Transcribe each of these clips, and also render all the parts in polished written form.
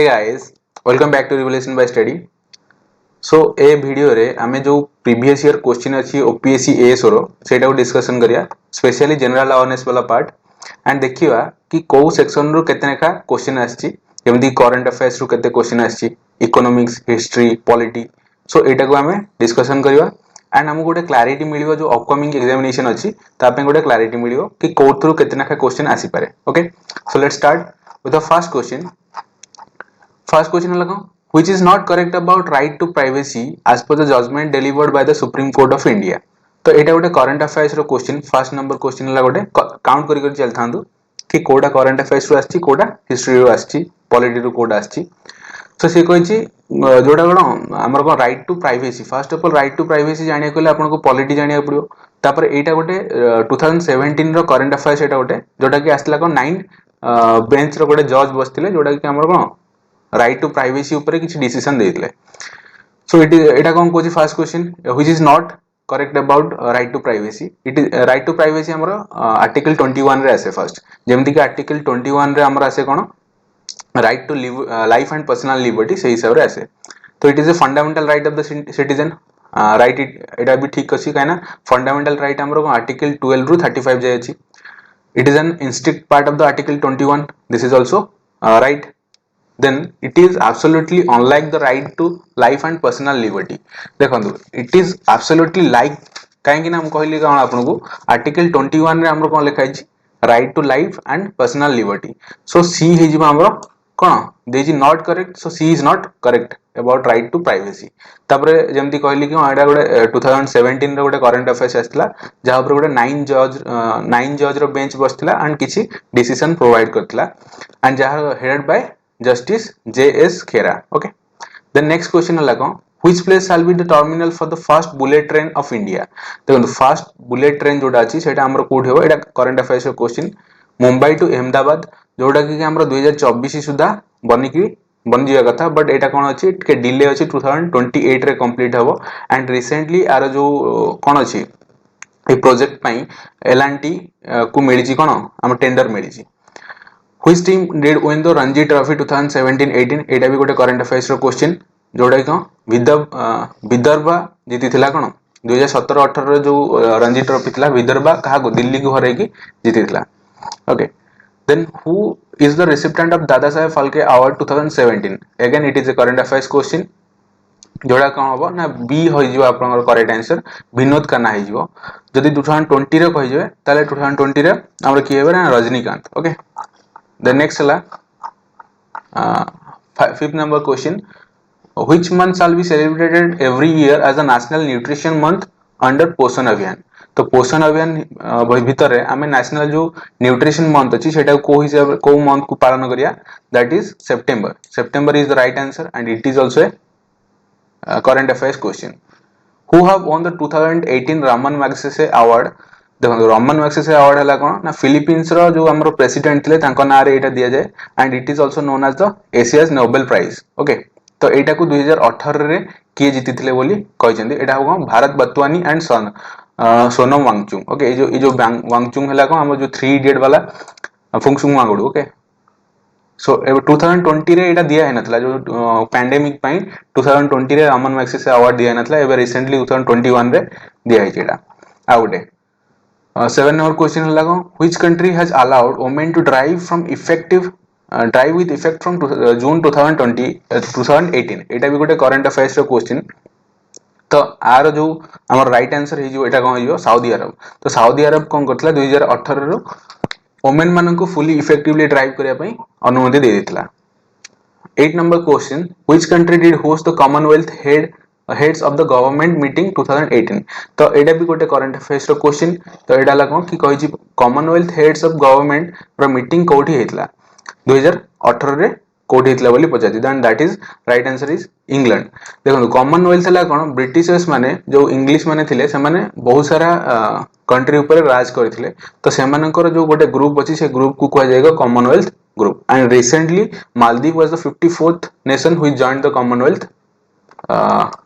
Hey guys, welcome back to revolution by study. So ए video रे आमे जो प्रीवियस ईयर क्वेश्चन अछि ओपीएससी एएस रो सेटा को डिस्कशन करिया, स्पेशली जनरल अवेयरनेस वाला पार्ट एंड देखिवा कि को सेक्शन रो केते नेखा क्वेश्चन आछि, जेमि करंट अफेयर्स रो केते क्वेश्चन आछि, इकोनॉमिक्स, हिस्ट्री, पॉलिटी। सो एटा को आमे डिस्कशन करिवा एंड हमको गोटे क्लैरिटी मिलियो जो अपकमिंग एग्जामिनेशन अछि ता पे गोटे क्लैरिटी मिलियो कि को थ्रू केते नेखा क्वेश्चन आसी पारे। Okay, so let's start with the first question. First question है which is not correct about right to privacy as per the judgment delivered by the Supreme Court of India। तो एटा गोटे current affairs रो question, first number question है गोटे count करी करी चलथांदु कि कोडा करंट अफेयर्स रो आछि, कोडा हिस्ट्री रो आछि, पॉलिटी रो कोडा आछि। सो से कहिछि जोडा कोन हमर को right to privacy, first of all right to privacy जानिया कोले आपन को पॉलिटी जानिया पड़ियो। तापर एटा गोटे 2017 रो करंट अफेयर्स एटा गोटे जोडा कि आस्ला को 9 बेंच रो गोटे जज बसथिले जोडा कि हमर को राइट टू प्राइवेसी ऊपर किसी डिसीजन देइतले। सो एटा कोन कोछि first question which is not correct about right to privacy. It is right to privacy हमर आर्टिकल 21 रे आसे फर्स्ट, जेमति कि आर्टिकल 21 रे हमर आसे कोन right to live life and personal liberty से हिसाब रे आसे। तो it is a fundamental right of the citizen right. एटा भी ठीक अछि काना फंडामेंटल राइट हमर आर्टिकल 12 रु 35 जाय अछि। इट इज एन इंस्ट्रिक्ट part of the article 21, this is also right. then it is absolutely unlike the right to life and personal liberty। देखंतु it is absolutely like काहे कि ना हम कहली कोन आपन को आर्टिकल 21 रे हमर कोन लिखा अछि right to life and personal liberty. So C हे जिबा हमर कोन D is not correct, so C is not correct about right to privacy. तापरे जेमति कहली कि एडा गोटे 2017 रे गोटे करंट अफेयर्स आस्थिला जहा ऊपर गोटे 9 जज रो बेंच बसथिला एंड किछि डिसीजन प्रोवाइड करथिला एंड जहा headed by Justice J.S. Khera। Okay. The next question है लगा which place shall be the terminal for the first bullet train of India। देखो first bullet train जोड़ा अच्छी सेटा हमरो कोड हेबो, एटा करंट अफेयर्स रो क्वेश्चन। मुंबई टू अहमदाबाद जोड़ा कि हमरो 2024 सुधा बन जिया कथा, बट एटा कोन अछि के डिले अछि 2028 रे कंप्लीट हबो एंड रिसेंटली आरो जो कोन अछि ए प्रोजेक्ट पई L&T को मिली छि कोन हम टेंडर मिली छि। Which team did win the Ranji Trophy 2017-18? एटा भी गोटे करंट अफेयर्स रो क्वेश्चन जोड़ा कि विदर्भा जीति थिला कोन 2017-18 रो जो रणजी ट्रॉफी थिला विदर्भा कहा को दिल्ली को हरै की जीति थिला। Okay, then who is the recipient of Dada Saheb Phalke award 2017? Again it is a current affairs question जोड़ा कोन होबो ना बी होई जिवो आपनकर करेक्ट आंसर विनोद खन्ना होई जिवो। जदि 2020 रे कहि जेबे ताले 2020 रे हमर की हेबे ना रजनीकांत। ओके, the next है fifth number question which month shall be celebrated every year as a national nutrition month under पोषण अभियान। तो पोषण अभियान भीतर आमे नेशनल जो न्यूट्रिशन मंथ अछि सेटा को हिसाब को मंथ को पालन करिया, that is September. September is the right answer and it is also A current affairs question. Who have won the 2018 Raman Magsaysay award. देखो रमन मैग्सेसे अवार्ड हला कोन ना फिलीपींस रो जो हमरो प्रेसिडेंट थिले तांको ना रे एटा दिया जाय and it is also known as the Asia's Nobel prize. Okay, तो एटा को 2018 रे के जीति थिले बोली कहचंदी, एटा हो भारत बत्वानी एंड सोनम वांगचुक। ओके, ए जो वांगचुक हला को हम जो 3 इडियट वाला फुंगसुंग वांगडू। ओके, सो 2020 रे एटा दिया है नथला जो पैंडेमिक पई 2020 रे रमन मैग्सेसे अवार्ड दिया नथला, एबे रिसेंटली 2021 रे दिया है जेटा। आ गुटे 7 number question है लगा which country has allowed women to drive from effective drive with effect from June 2018? एटा भी गोटे करंट अफेयर्स रो क्वेश्चन। तो आर जो हमर राइट आंसर हे जो एटा कोन हियो सऊदी अरब। तो सऊदी अरब कोन करथला 2018 रो वुमेन मानन को फुली इफेक्टिवली ड्राइव करिया पई अनुमति दे देथिला। 8 number question which country did host the commonwealth heads of the government meeting 2018? तो एटा भी गोटे करंट अफेयर्स रो क्वेश्चन। तो एटा ला कोन कि कहि छि कॉमनवेल्थ हेड्स ऑफ गवर्नमेंट रो मीटिंग कोठी हेतला 2018 रे कोठी हेतला बोली पचाति, then that is right answer is England. देखो कॉमनवेल्थ ला कोन ब्रिटिशर्स माने जो इंग्लिश माने थिले से माने बहुत सारा कंट्री ऊपर राज करथिले। तो से मानकर जो गोटे ग्रुप अछि से ग्रुप को कहै जायगा commonwealth group and recently Maldives was the 54th nation which joined the commonwealth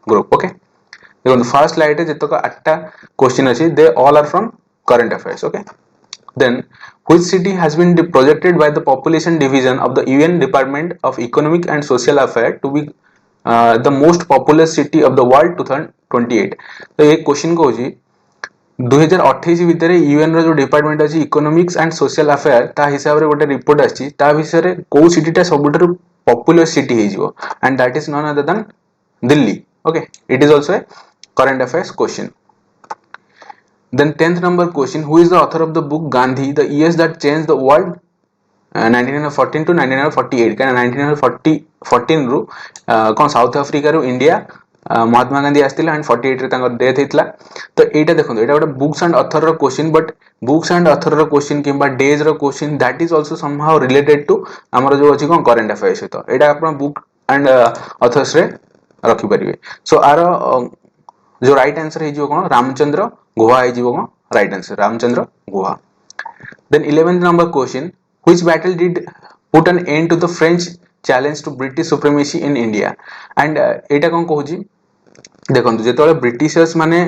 group. Okay, देखो फर्स्ट स्लाइड है जितका 8टा क्वेश्चन अछि, they all are from current affairs. Okay, Then, which city has been projected by the population division of the UN Department of Economic and Social Affairs to be the most populous city of the world 2028? तो ये question को होची 2028 भितर UN रो जो department अछि economics and social affair ता हिसाब रे गोटे रिपोर्ट आछि ता विषय रे को सिटीटा सबुठारु पॉपुलर सिटी हे जिवो and that is none other than Delhi. Okay, it is also A current affairs question. Then 10th number question, who is the author of the book Gandhi, the years that changed the world 1914 to 1948? क्या 1914 रु कौन south Africa रु India Mahatma Gandhi आस्थिले and 48 रे तांकर death हेतला. तो एटा देखंतु एटा गोटे बुक्स एंड ऑथर रो question, but books and author रो क्वेश्चन किबा डेज रो question that is also somehow related to हमर जो अछि कोन करंट अफेयर्स सहित एटा आपण बुक एंड ऑथर्स रे रखि परिबे. सो आर जो राइट आंसर हे जो कोन रामचंद्र गुहा हे जो कोन right answer Ramachandra Guha. Then 11th number question, which battle did put an end to the French challenge to British supremacy in India? And एटा कौन कहूची देखंतु जेतोले ब्रिटिशर्स माने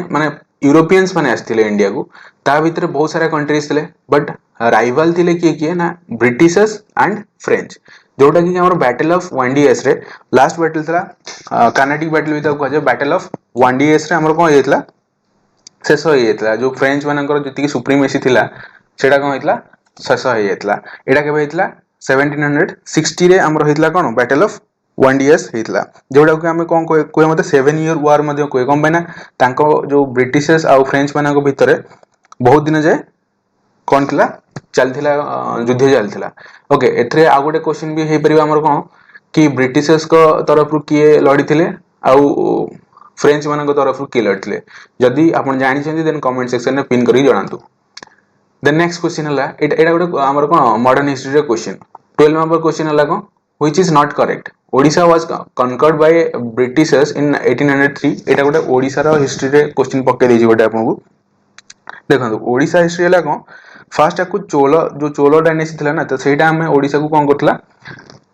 यूरोपियंस माने आस्थिले इंडिया को ता भितर बहुत सारा कंट्रीज थिले, बट राइवल थिले किए ना ब्रिटिशर्स एंड फ्रेंच, जोटा कि हमर बैटल ऑफ वांडीएस रे लास्ट बैटल थला कर्नाटिक बैटल भी कहै छै बैटल ऑफ वांडीएस रे हमर कोन हेतला शेष हो जाता जो फ्रेंच मानकर जी सुप्रीमेसी थिला सेटा कौन होता शेष हो जाता. एटा केबे होता 1760 रे हमर होइतला कोन बैटल ऑफ वांडीएस होइतला, जोडा को हम कोन कोइ मते 7 ईयर वार मध्ये कोइ कोन बना तांको जो ब्रिटिशर्स आ फ्रेंच मानको भितरे बहुत दिन जाय कोन थिला चलथिला युद्ध चलथिला. ओके, एथरे आ गोटे क्वेश्चन भी हे परिबा हमर कोन कि ब्रिटिशर्स को तरफ रु किए लड़ीथिले आउ फ्रेंच मानक तरफ किए लड़थिले. जदि आपण जानि छथि देन कमेंट सेक्शन में पिन करी जणांतु. देन नेक्स्ट क्वेश्चन हला एटा गोटे हमर कोन मॉडर्न हिस्ट्री रे क्वेश्चन. 12 नंबर क्वेश्चन हला कोन which is not correct. Odisha was conquered by Britishers in 1803. एटा गोटे ओडिशा रो हिस्ट्री रे क्वेश्चन पक्के देछि गोटे आपन को देखंतु. ओडिशा हिस्ट्री हला कोन फर्स्ट आकु चोलो डायनेस्टी थिला ना, तो सेटा हम ओडिशा को कोन करथला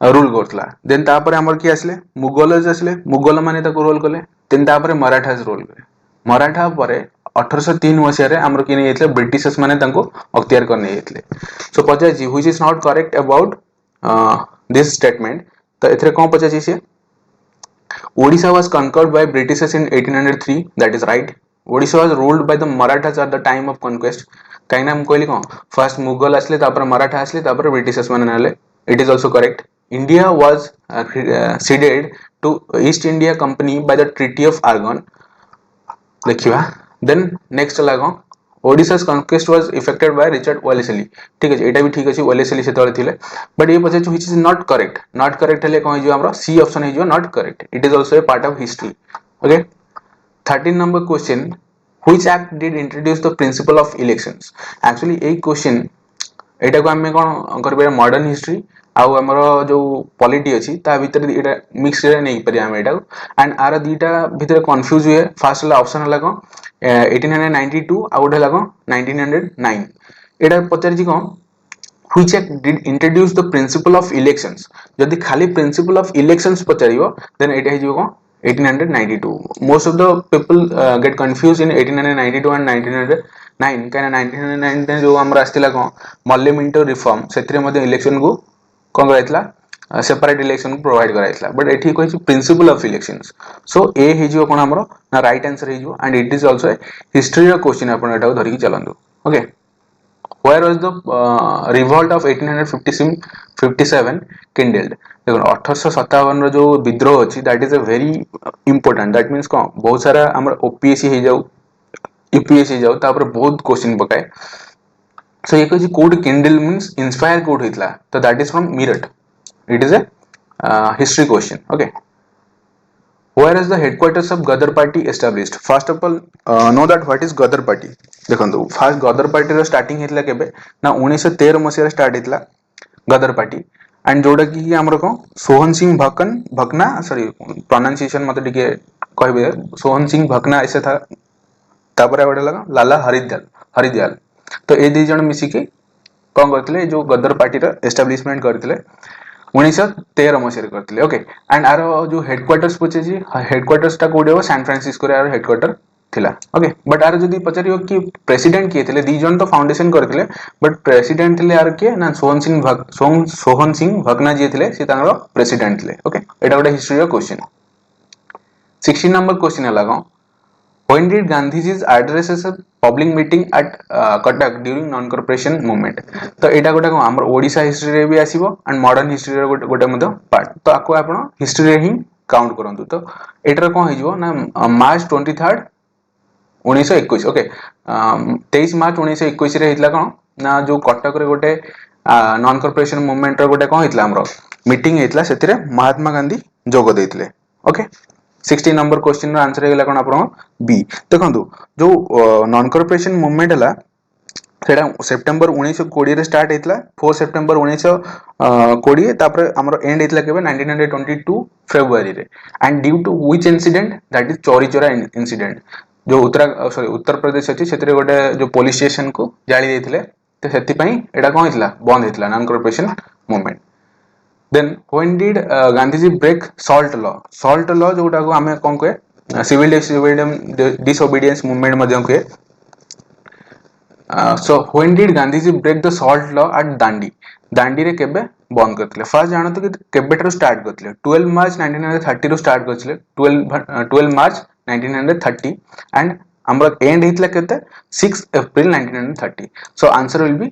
रूल करथला. देन तापर हमर की आसले मुगलस आसले, मुगल माने ताको रोल करले. देन तापर मराठास रोल करे. मराठा परे 1803 मसिया रे हमर की नै हेतले ब्रिटिशर्स माने ताको अख्तियार करने हेतले. सो पचा जी which is not correct about this statement. तो एथरे कोन पचा छी से Odisha was conquered by Britishers in 1803. That is right. Odisha was ruled by the Marathas at the time of conquest. काई ना हम कहली कोन फर्स्ट मुगल आसले तापर मराठा आसले तापर ब्रिटिशर्स माने नाले. It is also correct. India was ceded to East India Company by the Treaty of Argonne. देखिवा. Then next लागो Odisha's conquest was effected by Richard Wellesley. ठीक है, एटा भी ठीक अछि Wellesley से तळे थिले. बट ये पछे which is not correct. Not correct हले कोन जो हमरो C ऑप्शन है जो not correct. It is also a part of history. Okay. 13 number question, which act did introduce the principle of elections? Actually एक क्वेश्चन एटा को हम कोन करबे मॉडर्न हिस्ट्री आउ हमर जो पॉलिटी अछि ता भीतर एटा मिक्स रे नै परि हम एटा एंड आर दीटा भीतर कंफ्यूज हुए. फर्स्ट वाला ऑप्शन हला को 1892 आउ हला को 1909. एटा पचार जी को which act did introduce the principal of elections. जदि खाली प्रिंसिपल ऑफ इलेक्शंस पचारियो देन एटा हे जो को 1892. Most of the people get confuse in 1892 and 1909. काना 1909 जो हमरा आस्तिला को मल्ले मिंटो रिफॉर्म सेथरे मध्ये इलेक्शन को कोन कराइतला सेपरेट इलेक्शन प्रोवाइड कराइतला. बट एठी कोइ principle of elections. So A हे जो कोन हमरो ना राइट आंसर हे जो and it is also a history रो क्वेश्चन आपण एटा धरि कि चलंदु. Okay, where was the revolt of 1857 kindled. देखो 1857 रो जो विद्रोह अछि that is a very important. That means कोन बहुत सारा हमर ओपीएससी हे जाउ यूपीएससी जाउ तापर बहुत क्वेश्चन पकाए. So ये कोई कोड किंडल मींस इंस्पायर कोड होइतला. तो that is from Meerut. It is a history question. Okay, where is the headquarters of Ghadar party established. First of all know that what is Ghadar party. देखंतु फर्स्ट गदर पार्टी रो starting हेतला केबे ना 1913 मसिया स्टार्ट हेतला गदर पार्टी. एंड जोडा की हमर को सोहन सिंह भकना सॉरी प्रोनाउंसिएशन मते टिके कहबे सोहन सिंह भकना ऐसे था. तापर एवडे लगा लाला हरिदयाल. तो ए दी जण मिसी के कोन करथिले जो गदर पार्टी रा एस्टैब्लिशमेंट करथिले 1913 मसिया करथिले. ओके, एंड आरो जो हेडक्वार्टर्स पूछे जी हेडक्वार्टर्स ता कोडे हो सैन फ्रांसिस्को रे आरो हेडक्वार्टर थिला ओके बट आर जदी पचारियो कि प्रेसिडेंट किए थिले दी जन तो फाउंडेशन करथिले बट प्रेसिडेंट थिले आर के ना सोहन सिंह भगना जी थिले से तांगर प्रेसिडेंट थिले ओके एटा गोटे हिस्ट्री रो क्वेश्चन 16 नंबर क्वेश्चन हला को when did Gandhiji's addresses a public meeting at Cuttack during non-corporation movement तो एटा गोटे हमर ओडिसा हिस्ट्री रे भी आसीबो एंड मॉडर्न हिस्ट्री रे गोटे मध्य पार्ट तो आको आपण हिस्ट्री रे ही काउंट करंतु तो एटार कोन हिजबो ना मार्च 23 1921 ओके 23 मार्च 1921 रे हितला कोन ना जो कटक रे गोटे नॉन कॉर्पोरेशन मूवमेंट रे गोटे कोन हितला हमरो मीटिंग हितला सेतिरे महात्मा गांधी जोग देथिले ओके 16 नंबर क्वेश्चन रो आंसर हेला कोन आपण बी देखंतु जो नॉन कॉर्पोरेशन मूवमेंट हला सेटा सितंबर 1920 रे स्टार्ट हेतला 4 सितंबर 1920 तापर हमरो एंड हेतला केबे 1922 फरवरी रे and due to which incident that is Chauri Chaura incident जो उत्तर प्रदेश अछि सेतरे गोटे जो पुलिस स्टेशन को जाली देथिले तो सेति पई एटा कोन हितला बंद हेतला non corporation movement then when did Gandhiji break salt law जोटा को हमें कोन कहे सिविल disobedience movement मध्य कहे so when did Gandhiji break the salt law at Dandi रे केबे बंद करथिले फर्स्ट जानतो कि केबेटर स्टार्ट करथिले 12 मार्च 1930 रो स्टार्ट करथिले 12 मार्च 1930 एंड हमर एंड हितला केते 6 April 1930 so answer will be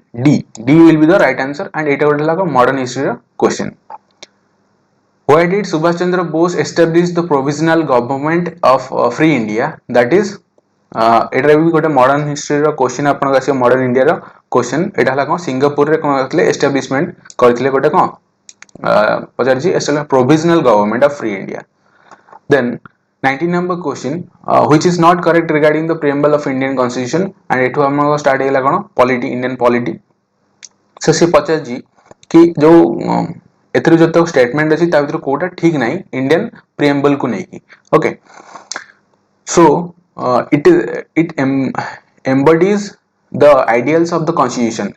D will be the right answer and एटा गोटे लाग मॉडर्न हिस्ट्री रो question Why did Subhash Chandra Bose establish the provisional government of free India? That is, एटा भी गोटे modern history रो question आपन आसी modern India रो question एटा हला कोन सिंगापुर रे कोन करथले एस्टैब्लिशमेंट करथले गोटे कोन पचार जी provisional government of free India then 19 number question which is not correct regarding the preamble of Indian constitution and एठो हमर स्टार्ट हेला कोन पॉलिटी इंडियन पॉलिटी सो से पचार जी कि जो एथरे जतो स्टेटमेंट अछि ता भीतर कोटा ठीक नाही इंडियन प्रीएम्बल को नै की okay so it embodies the ideals of the constitution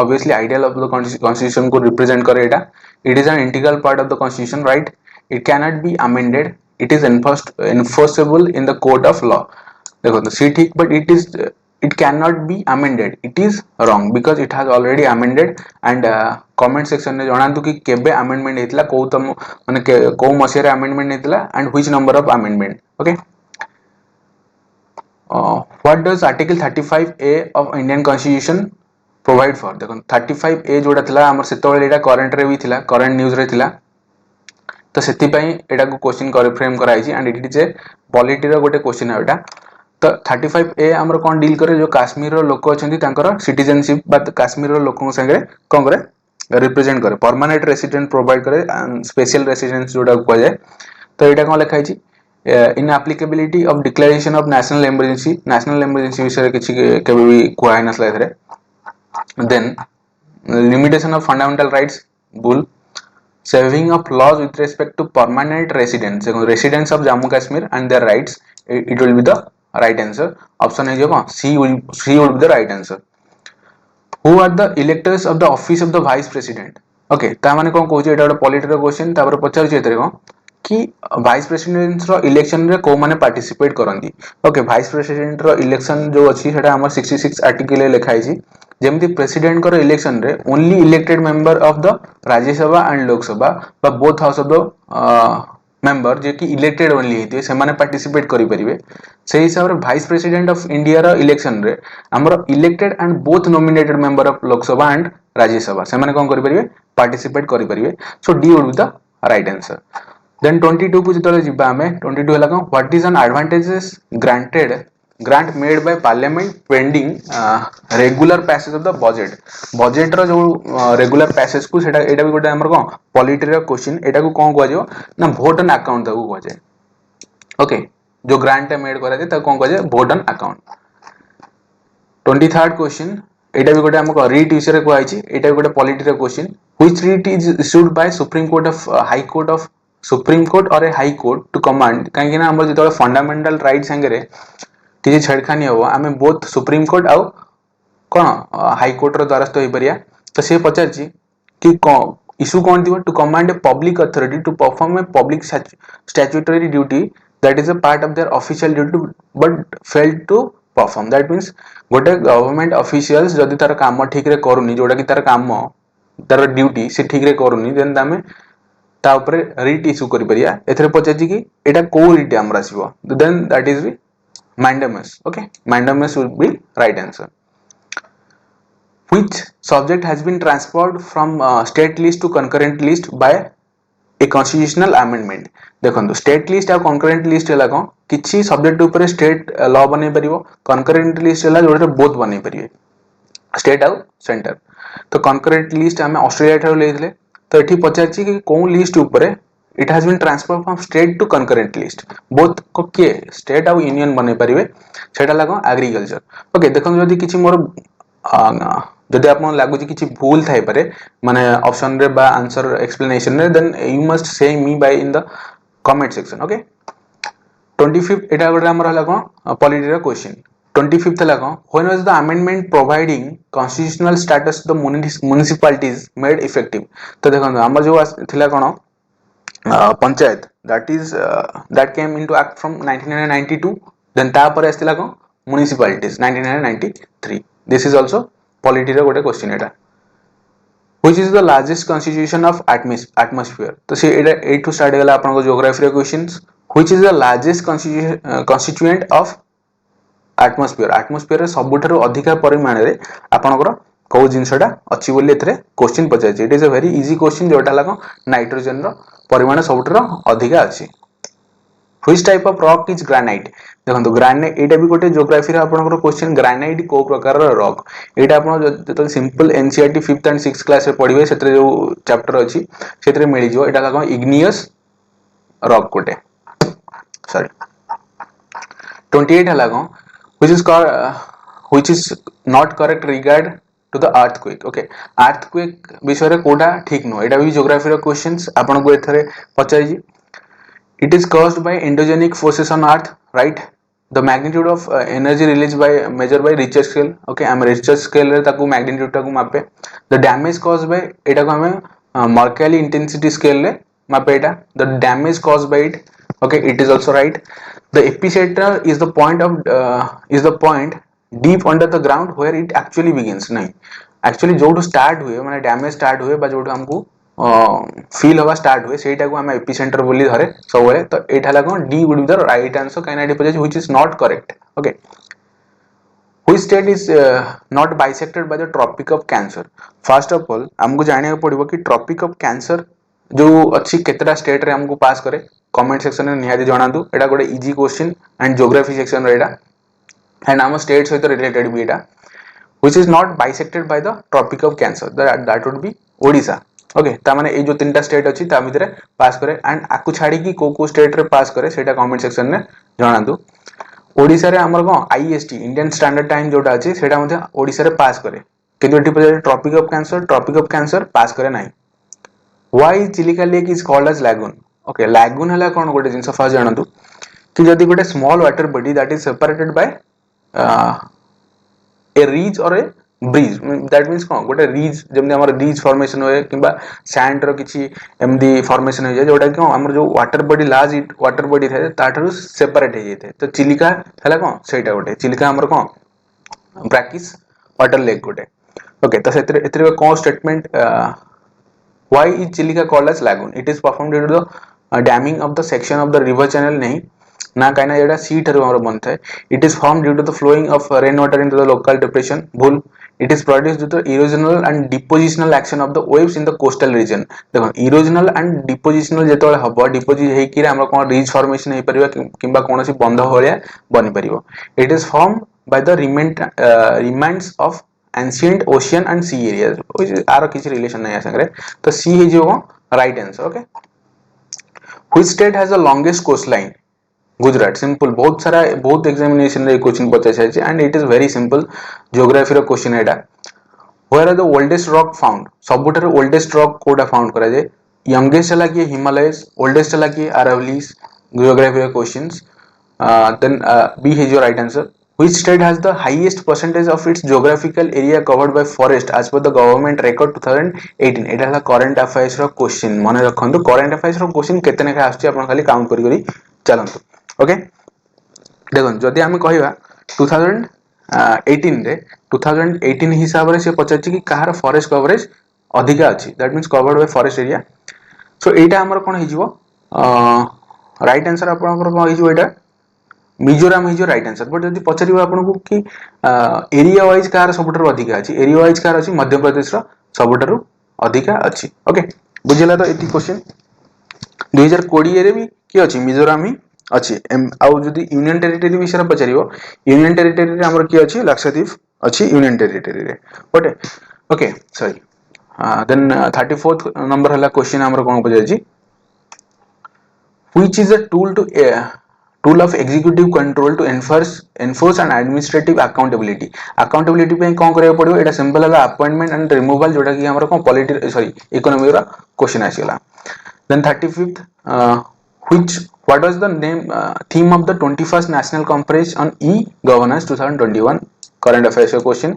obviously ideal of the constitution को represent करे एटा it is an integral part of the constitution right it cannot be amended it is enforceable in the court of law देखो तो सी ठीक but it cannot be amended it is wrong because it has already amended and comment section ने जणांतु कि केबे amendment हेतला को तम माने को मसिया रे amendment हेतला and which number of amendment okay what does article 35A of Indian constitution provide for देखो 35A जोडा थिला हमर सेतोले एटा करंट रे भी थिला करंट न्यूज रे थिला तो सेति पई एटा को क्वेश्चन कर फ्रेम कराई छी and it is a polity रो गोटे क्वेश्चन है एटा तो 35A हमर कोन डील करे जो काश्मीर रो लोक अछंती तांकर सिटीजनशिप बा काश्मीर रो लोकन संगे कोन करे रिप्रेजेंट करे परमानेंट रेसिडेंट प्रोवाइड करे स्पेशल रेसिडेंस जोडा को जाय तो एटा कोन लिखाई छी in applicability of declaration of national emergency विषय किछि केबे भी कोआय नसला एथरे then limitation of fundamental rights बुल saving of laws with respect to permanent residents of Jammu Kashmir and their rights it will be the right answer option is C will be the right answer who are the electors of the office of the vice president okay ता माने कोन कहू जे एटा political question तापर पचार जे एतरे कोन कि vice president रो election रे को माने participate करंदी ओके वाइस प्रेसिडेंट रो इलेक्शन जो अछि सेटा हमर 66 आर्टिकल ले लिखाई छी जेमति प्रेसिडेंट को इलेक्शन रे only elected member of the Rajya Sabha and Lok Sabha बा both house of the member जे कि इलेक्टेड ओनली हेते से माने पार्टिसिपेट करि परिबे से हिसाब रे वाइस प्रेसिडेंट ऑफ इंडिया रो इलेक्शन रे हमर elected and both nominated member of Lok Sabha and Rajya Sabha से माने कोन करि परिबे पार्टिसिपेट करि परिबे so D would be the right answer then 22 को जतले जिबा हमें 22 हला को what is an advantages grant made by parliament pending regular passage of the budget रो जो रेगुलर पैसेज को सेटा एटा भी गोटे हमर को पॉलिटी रो क्वेश्चन एटा को कोन कहजो ना वोट एंड अकाउंट ताको कहजे ओके जो ग्रांट मेड करा जे ताको कोन कहजे vote and account 23rd question एटा भी गोटे हमको रीट विषय को आइछि एटा भी गोटे पॉलिटी रो question which writ is issued by supreme court or a high court to command काहे ना हमर जतले फंडामेंटल राइट संगे रे किछि छेड़खानी हो आमे बोथ सुप्रीम कोर्ट आउ कोन हाई कोर्ट रो द्वारस्थ होई परिया तो से पचार छी कि इशू कोन दिबो to command a public authority to perform a public statutory duty that is a part of their official duty but failed to perform. That means गोटे गवर्नमेंट ऑफिशियल्स जदि तार काम ठीक रे करूनी जोटा कि तार काम तार ड्यूटी से ठीक रे करूनी देन आमे ता ऊपर रिट इश्यू करि परिया एथरे पचाची कि एटा को रिट हमर आसीबो then that is B mandamus. Okay, mandamus will be right answer. Which subject has been transferred from state list to concurrent list by a constitutional amendment? देखो state list और concurrent list है लगो किसी subject ऊपर state law बने परिवो concurrent list है लगा जोड़े both बने परिवे state और center. तो concurrent list हमें ऑस्ट्रेलिया ठारो ले थे तो एठी पचाची कि कौन लिस्ट ऊपर it has been transferred from state to concurrent list both को के state और union बने परिवे सेटा लागो agriculture. ओके देखो जदि किछि मोर जदि आपन लागु जे किछि भूल थाई पारे माने ऑप्शन रे बा आंसर एक्सप्लेनेशन रे then you must say me by in the comment section. Okay 25th एटा गोटे हमर हला कोन पॉलिटी रे क्वेश्चन 25th हला कोन when was the amendment providing constitutional status the municipalities made effective. तो देखो हमर जो थिला कोन panchayat that came into act from 1992 then ta pare astila ko municipalities 1993. This is also polity रे गोटे question Etah. which is the largest constitution of atmosphere. तो से एटा 8 to start गला आपन को ज्योग्राफी रे questions. which is the largest constituent of atmosphere. atmosphere रे सबुठारो अधिक परिमाण रे आपन को को जिंसटा अछि बोली एथरे क्वेश्चन पचाइ. It is a very easy question जोटा लागो नाइट्रोजन रो परिमाण सबुठारो अधिक अछि. which type of rock is granite. देखो ग्रानाइट एटा भी गोटे ज्योग्राफी रे आपन को क्वेश्चन ग्रानाइट को प्रकार रो रॉक एटा आपन जतो simple NCERT 5th and 6th class रे पढिबे सेतरे जो चैप्टर अछि सेतरे मिलि जो एटा लागो इग्नियस रॉक गोटे सॉरी 28 लागो which is not correct regard to the earthquake. Okay, earthquake विषय रे कोडा ठीक नो एटा भी ज्योग्राफी रो क्वेश्चंस आपन को एथरे पचाइ. It is caused by endogenic forces on earth, right? The magnitude of energy released by measured by Richter scale. Okay, हम Richter scale रे ताकू magnitude ताकू मापे. The damage caused by एटा को हमें Mercalli intensity scale रे मापे एटा. The damage caused by it. Okay, it is also right. The epicenter is the point deep under the ground where it actually begins. नहीं, actually Johto start हुए माने damage start हुए बा Johto हमको feel हवा start हुए सेटा को हम एपिसेंटर बोली धरे सब बेले. तो एठा लागो D would be the right answer काइना एटी पजे which is not correct. Okay which state is not bisected by the tropic of cancer. First of all हमको जानिया पड़िबो कि ट्रॉपिक ऑफ कैंसर जो अच्छी केतरा स्टेट रे हमको पास करे कमेंट सेक्शन में निहाती जणा दु. एटा गोटे easy question and geography section रे एटा एंड हम स्टेट सहित रिलेटेड भी एटा which is not bisected by the tropic of cancer that would be Odisha. Okay ता माने ए जो तीनटा स्टेट अछि ता भितरे पास करे एंड आकु छाडी की को स्टेट रे पास करे सेटा कमेंट सेक्शन में जणा दु. ओडिसा रे हमर को आईएसटी इंडियन स्टैंडर्ड टाइम जोटा अछि सेटा मध्ये ओडिसा रे पास करे किंतु एठी पजे ट्रॉपिक ऑफ कैंसर पास करे नाही. Why Chilika lake is called as lagoon. Okay lagoon हला कोन गोटे जिंस फास जणा दु कि जदी गोटे small water body that is separated by a ridge or a bridge that means कौन गोटे रिज जमने हमर रिज फॉर्मेशन होए किबा सैंड रो किछि एमदी फॉर्मेशन हो जाय जोटा कि हमर जो water body large water body थाए ताठरो सेपरेट हो जाय. तो चिलिका हला कोन सेटा गोटे चिलिका हमर कोन ब्रैकिस वाटर लेक गोटे. ओके तो एतरे कोन statement why is Chilika called as lagoon. It is performed due to the damming of the section of the river channel नहीं ना काइना एटा सी ठरो हमर बनता है. It is formed due to the flowing of rain water into the local depression. भूल. It is produced due to erosional and depositional action of the waves in the coastal region. देखो erosional and depositional जेतोले हबो deposit हे कि हमरा कोन रीज formation हे परिबा किबा कोनोसी बंध होलिया बनि परिबो. It is formed by the remnants of ancient ocean and sea areas. आरो किछि रिलेशन नै आ संगरे तो सी हे जो right answer. Okay which state has the longest coastline. Gujarat. Simple बहुत सारा बहुत एग्जामिनेशन रे क्वेश्चन पचाइ छै and it is very simple geography रो क्वेश्चन एटा. Where are the oldest rock found. सबुठार ओल्डेस्ट रॉक कोडा फाउंड करा जाय. यंगेस्ट हला कि हिमालयस ओल्डेस्ट हला कि अरावलीज ज्योग्राफी रो questions. Then B is your right answer. which state has the highest percentage of its geographical area covered by forest as per the government record 2018. एटा हला current affairs रो question मन रखंतु. Current affairs रो question केतने का आछी आपण खाली count करी चलंतु. ओके देखो जदि आम कह 2018 रे 2018 हिसाब से पचार कि कहार फॉरेस्ट कवरेज अधिका अच्छी that means covered by forest area so एटा हमर कोन हिजिवो राइट आंसर आपनकर कोन हिजिवो एटा मिजोराम हिजो राइट आंसर बट जदि पचारिबो आपनको कि एरिया वाइज कहार सबुठारु अधिका अछि एरिया वाइज कहार अछि मध्य प्रदेश रो सबुठारु अधिका अछि ओके बुझिला तो एति क्वेश्चन 2020 रे भी कि अछि मिजोराम ही अछि आउ जदि यूनियन टेरिटरी विषय पचारिबो यूनियन टेरिटरी रे हमर कि अछि लक्षद्वीप अछि यूनियन टेरिटरी रे okay okay sorry then 34th number हला क्वेश्चन हमर कोन पचारछि which is a tool of executive control to enforce an administrative accountability पे कौन करिया पड़िबो एटा सिंपल है अपॉइंटमेंट एंड रिमूवल जोटा कि हमर कोन पॉलिटी सॉरी इकोनॉमी रा क्वेश्चन आसीला then 35th which what was the name theme of the 21st national conference on e-governance 2021 current affairs question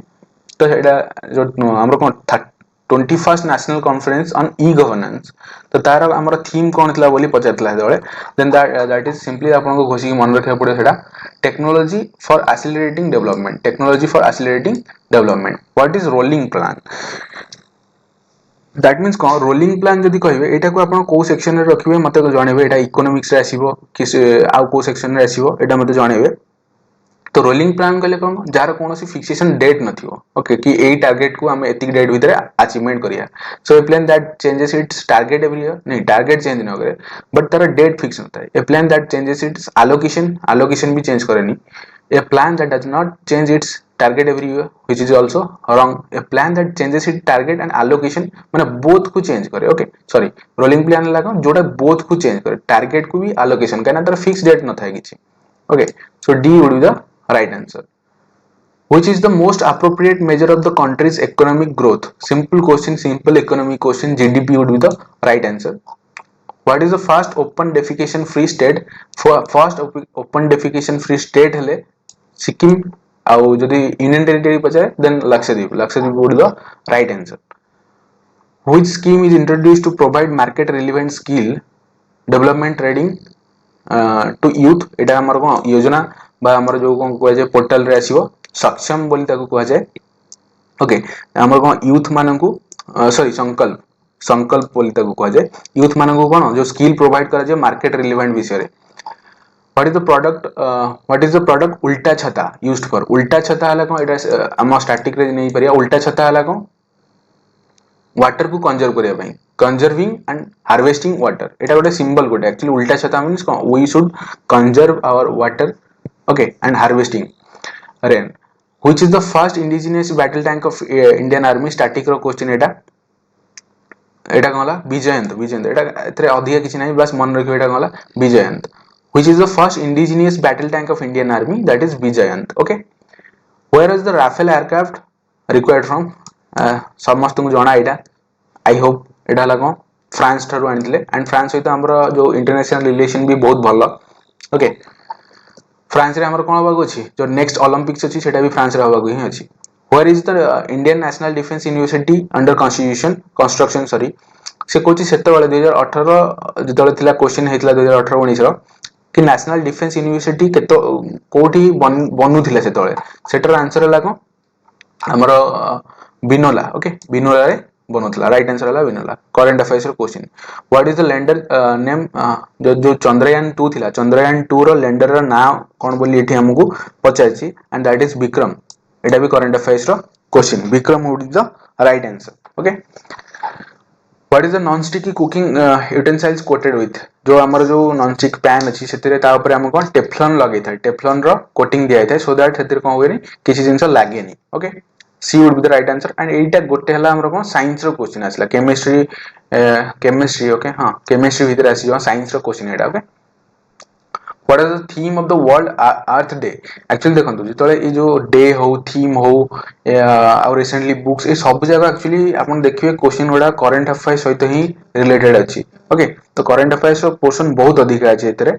तो एटा जो हमर कोन 21st national conference on e-governance तो तार हमर थीम कोन थला बोली पचारतला हेदोळे देन that is simply आपन को घोषी मन रखिया पड़े सेटा technology for accelerating development what is rolling plan that means कौन रोलिंग प्लान जदि कहबे एटा को आपन को सेक्शन रे रखिबे मते जणेबे एटा इकोनॉमिक्स रे आसीबो कि आ को सेक्शन रे आसीबो एटा मते जणेबे तो रोलिंग प्लान कहले कोन जार कोनोसी फिक्सेशन डेट नथियो ओके कि एई टारगेट को हम एतिक डेट भीतर अचीवमेंट करिया so a plan that changes its target every year नहीं टारगेट चेंज न करे बट तार डेट फिक्स होता है a plan that changes its allocation भी चेंज करेनी a plan that does not change its target every year which is also wrong a plan that changes its target and allocation माने both को change करे okay sorry rolling plan लागो जोटा both को change करे target को भी allocation काना तार फिक्स डेट न थाए किछि okay so D would be the right answer which is the most appropriate measure of the country's economic growth simple question simple economic question GDP would be the right answer what is the first open defecation free state first open defecation free state hele Sikkim au jodi union territory pachare then Lakshadweep would be the right answer which scheme is introduced to provide market relevant skill development trading to youth एटा हमर कोन योजना बा हमर जो कोन कहै जे portal रे आसीबो सक्षम बोली ताको कहै जे ओके हमर कोन यूथ मानन को सॉरी संकल्प बोली ताको कहै जे यूथ मानन को कोन जो स्किल प्रोवाइड करा जे मार्केट रिलेवेंट विषय रे व्हाट इज द प्रोडक्ट उल्टा छता यूज्ड फॉर उल्टा छता हला कोन एटा हम स्टैटिक रे नै परिया उल्टा छता हला कोन वाटर को कंजर्व करिया पई conserving and harvesting water eta gote symbol gote actually ulta chata means we should conserve our water okay and harvesting rain which is the first indigenous battle tank of Indian army static ro question eta कहला विजयंत एटा एतरे अधिक किछि नै बस मन रखियो एटा कहला Vijayant which is the first indigenous battle tank of Indian army that is Vijayant okay where is the Rafale aircraft required from समस्त को जणा एटा I hope एटा लागो फ्रांस थारु आनिले एंड फ्रांस सहित हमर जो इंटरनेशनल रिलेशन भी बहुत भलो ओके फ्रांस रे हमर कोन बागो अछि जो नेक्स्ट ओलंपिक्स अछि सेटा भी फ्रांस रे बागो ही अछि where is the Indian national defence university under constitution construction sorry से कोची सेते वाले 2018 जतले थिला क्वेश्चन हेतला 2018 19 रो कि नेशनल डिफेंस यूनिवर्सिटी केतो कोठी बनु थिला सेतले सेटर आंसर लागो हमर बिनोला ओके बिनोला रे बनोतला राइट आंसर हला बिनोला करंट अफेयर्स रो question what is the lander name जो चंद्रयान 2 थिला चंद्रयान 2 रो लैंडर रो नाम कोन बोली एठी हमकु पचारछि एंड दैट इज विक्रम एटा भी करंट अफेयर्स रो question Vikram would is the right answer okay what is the non sticky cooking utensils coated with जो हमर जो नॉन स्टिक पैन अछि सेतिरे ता ऊपर हम कोन टेफ्लॉन लगै थाय टेफ्लॉन रो कोटिंग दिया थाय सो दैट सेतिरे कोन होयनी किछि जिंस लागेनी okay C would be the right answer and एटा गोटे हला हमर कोन साइंस रो क्वेश्चन आसला केमिस्ट्री ओके हां केमिस्ट्री भीतर आसी science row question Etah okay what is the theme of the world earth day actually देखंतु जतले ए जो डे हो थीम हो और रिसेंटली बुक्स ए सब जगह एक्चुअली आपण देखिबे क्वेश्चन गुडा करंट अफेयर्स सहित ही रिलेटेड अछि ओके तो करंट अफेयर्स रो पोर्शन बहुत अधिक अछि एतरे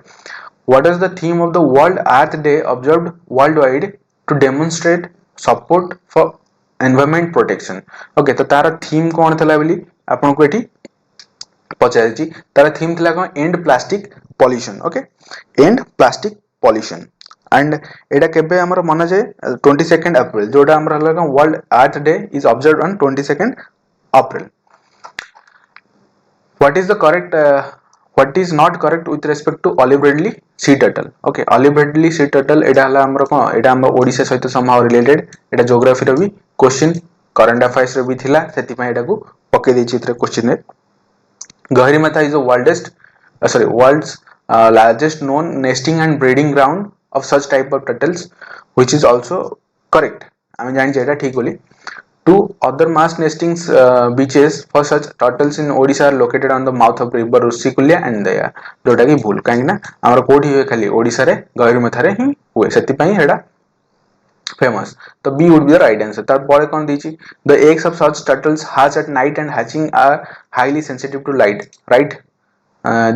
what is the theme of the world earth day observed worldwide to demonstrate support for environment protection okay तो तार थीम कोन थला बोली आपन को एठी पचारिछि तार थीम थिला cone and plastic pollution okay and plastic pollution and एटा केबे हमर मन जे 22 अप्रैल जोटा हमर हला world earth day is observed on 22 April what is the correct what is not correct with respect to olive ridley sea turtle okay olive ridley sea turtle एटा हला हमर कोन एटा हम ओडिसा सहित somehow related एटा ज्योग्राफी रो भी क्वेश्चन करंट अफेयर्स रो भी थिला सेति पय एटा को पके दै चित्र क्वेश्चन रे Gaharimatha is the world's largest known nesting and breeding ground of such type of turtles, which is also correct. I mean, जान जेटा ठीक बोली. Two other mass nesting beaches for such turtles in Odisha are located on the mouth of river Rusikulya and Daya. जोटा की भूल कहीं ना हमारा कोठी हुए खाली ओडिशा रे गहिरमथा रे ही हुए सेति पई हेडा famous. The B would be the right answer. तार परे कौन दीची? The eggs of such turtles hatch at night and hatching are highly sensitive to light. Right?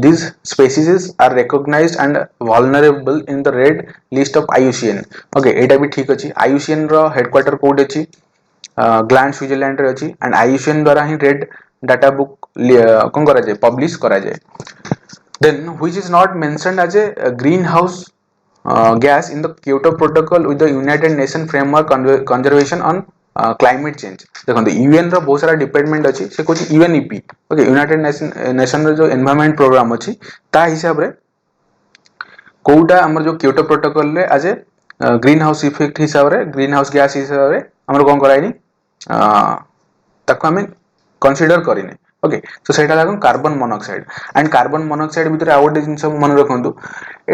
These species are recognized and vulnerable in the red list of IUCN. Okay, एटा भी ठीक अछि. IUCN रो headquarter code अछि. Gland Switzerland रे अछि and IUCN द्वारा ही red data book कोन करा जाय publish करा जाय. Then which is not mentioned as a greenhouse gas in the Kyoto Protocol with the United Nations Framework Conservation on Climate Change. देखो UN रो बहुत सारा डिपार्टमेंट अछि से कोची UNEP ओके यूनाइटेड नेशन रो जो एनवायरनमेंट प्रोग्राम अछि ता हिसाब रे कोउटा हमर जो क्योटो प्रोटोकॉल रे आज ग्रीन हाउस इफेक्ट हिसाब रे ग्रीन हाउस गैस हिसाब रे हमर कोन कराइनी ताको हमें कंसीडर करिने ओके सो सेटा लागो carbon monoxide and carbon monoxide भीतर आउट जिंस मन रखंतु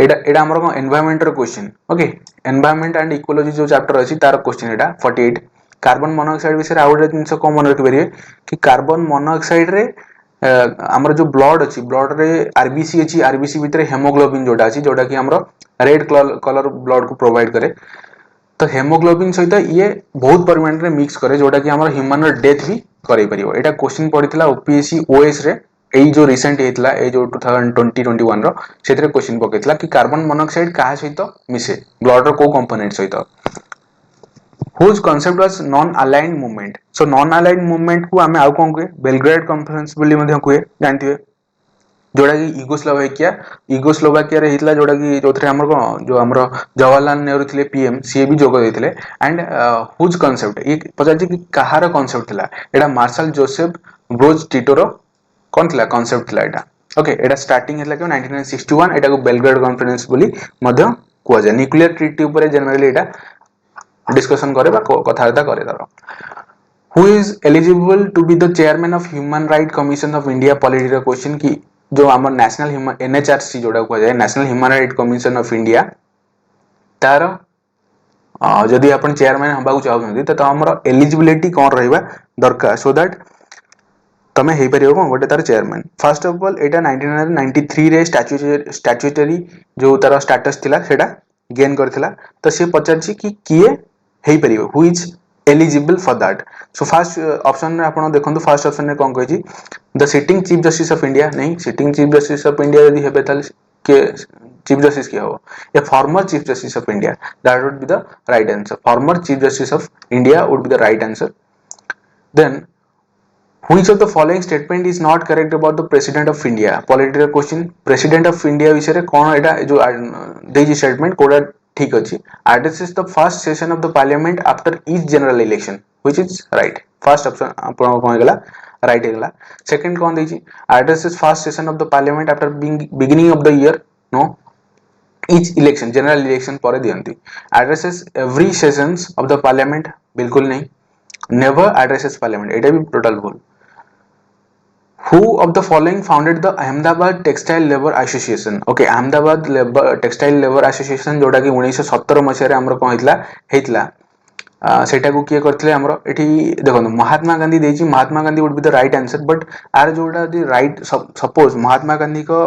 एडा हमर को एनवायरनमेंट रो question okay environment and ecology जो चैप्टर अछि तार क्वेश्चन एडा 48 कार्बन मोनोऑक्साइड विषय आउट जिंस को मन रख परिए कि कार्बन मोनोऑक्साइड रे हमर जो ब्लड अछि ब्लड रे आरबीसी अछि आरबीसी भीतर हेमोग्लोबिन जोटा कि हमर रेड कलर ब्लड को प्रोवाइड करे तो हेमोग्लोबिन सहित ये बहुत परिमाण रे मिक्स करे जोटा कि हमर ह्यूमन रो डेथ भी करै परियो एटा क्वेश्चन पडितला ओपीएससी ओएस रे एई जो रिसेंट हेतला ए जो 2021 रो सेतरे क्वेश्चन पकेतला कि कार्बन मोनोऑक्साइड काहा सहित मिसे ब्लड रो को कंपोनेंट सहित whose concept was non aligned movement so non aligned movement को हमें आउ कोन कहे बेलग्रेड कॉन्फ्रेंस बोली मध्ये कहे जानथिबे जोड़ा कि यूगोस्लोवाकिया रे हितला जोड़ा कि जोथरे हमर को जो हमर जवाहरलाल नेहरू थिले पीएम सी भी जोग देथिले एंड हुज कांसेप्ट ये पता कि कहार कांसेप्ट थिला एडा मार्शल जोसेफ ब्रोज टिटोरो कोन थिला कांसेप्ट थिला एडा ओके एडा स्टार्टिंग हेतला कि 1961 एडा को बेलग्रेड कॉन्फ्रेंस बोली मध्य कुआ जाय न्यूक्लियर ट्रीटी ऊपर जनरली एडा डिस्कशन करे बा कथार्ता करे दारो who is eligible to be the chairman of human right commission of india political question की जो हमर नेशनल ह्यूमन एनएचआरसी जोड़ा को जाय national human right commission of India तार जदि आपण चेयरमैन हबा को चाहउछंती त हमर एलिजिबिलिटी कोन रहबा दरकार सो दैट तमे हे परियो कोन गोटे तार चेयरमैन फर्स्ट ऑफ ऑल एटा 1993 रे स्टैट्यूटरी जो तार स्टेटस थिला सेटा गेन करथिला त से पचारछि कि किए हे परियो who is eligible for that so first option रे आपण देखंतु फर्स्ट ऑप्शन रे कोन कहै छी the sitting chief justice of India नहीं sitting chief justice of India यदि हेबे ताल के चीफ जस्टिस के हो या former chief justice of India that would be the right answer former chief justice of India would be the right answer then which of the following statement is not correct about the president of india political question president of india विषय रे कोन एटा जो देजी statement कोडा ठीक अछि addresses the first session of the parliament after each general election which is right first option आपण कोन गेला right हेगला second कोन देछि addresses first session of the parliament after beginning of the year no each election general election ପରେ ଦିଅନ୍ତି addresses every sessions of the parliament बिल्कुल नहीं never addresses parliament एटा भी total भूल Who of the following founded the Ahmedabad Textile Labor Association? Okay, Ahmedabad Textile Labor Association जोटा कि 1917 मसीह हमर कोन हेतला सेटा को किए करथले हमर एठी देखो महात्मा गांधी देछि Mahatma Gandhi would be the right answer but आर जोटा दी राइट सपोज महात्मा गांधी को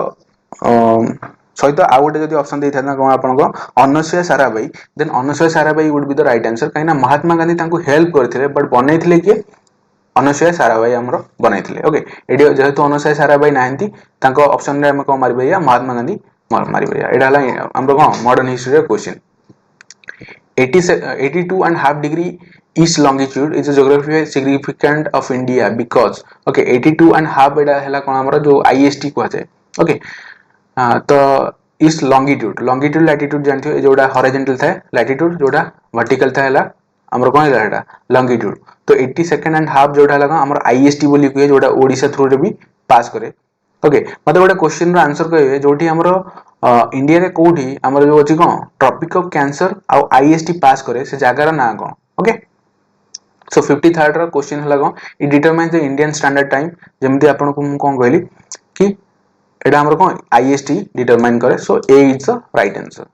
सहित आ गोटे जदि ऑप्शन देई थाना कोन आपन को Anasuya Sarabhai then Anasuya Sarabhai would be the right answer काइना महात्मा गांधी तांको हेल्प करथिले बट बनैथिले कि अनसुया साराबाई हमरो बनाइथिले ओके एडी जेहेतु अनसुया साराबाई नाहंती तांको ऑप्शन रे हम को मारि बया महात्मा गांधी मारि बया एडा हला हमरो को मॉडर्न हिस्ट्री रे question 82.5 degree east longitude is a geography significant of India because okay 82.5 एटा हैला कोन हमर जो IST को है ओके तो ईस्ट लॉन्गिट्यूड लैटिट्यूड जानथियो जोडा हॉरिजॉन्टल था लैटिट्यूड जोडा वर्टिकल था हैला हमर कोन हैला एटा लॉन्गिट्यूड तो 82.5 जोडा हैला हमर IST बोली कुए जोडा ओडिसा थ्रू रे भी पास करे ओके मते गोटे क्वेश्चन रो आंसर कहबे जोठी हमर इंडिया रे कोठी हमर जो अछि कोन ट्रॉपिक ऑफ कैंसर आ IST पास करे से जागा रा ना कोन ओके सो 53rd रो क्वेश्चन हला कोन it determines the Indian standard time जेमति आपन को कोन कहली कि एटा हमर कोन IST डिटरमाइन करे so A is the right answer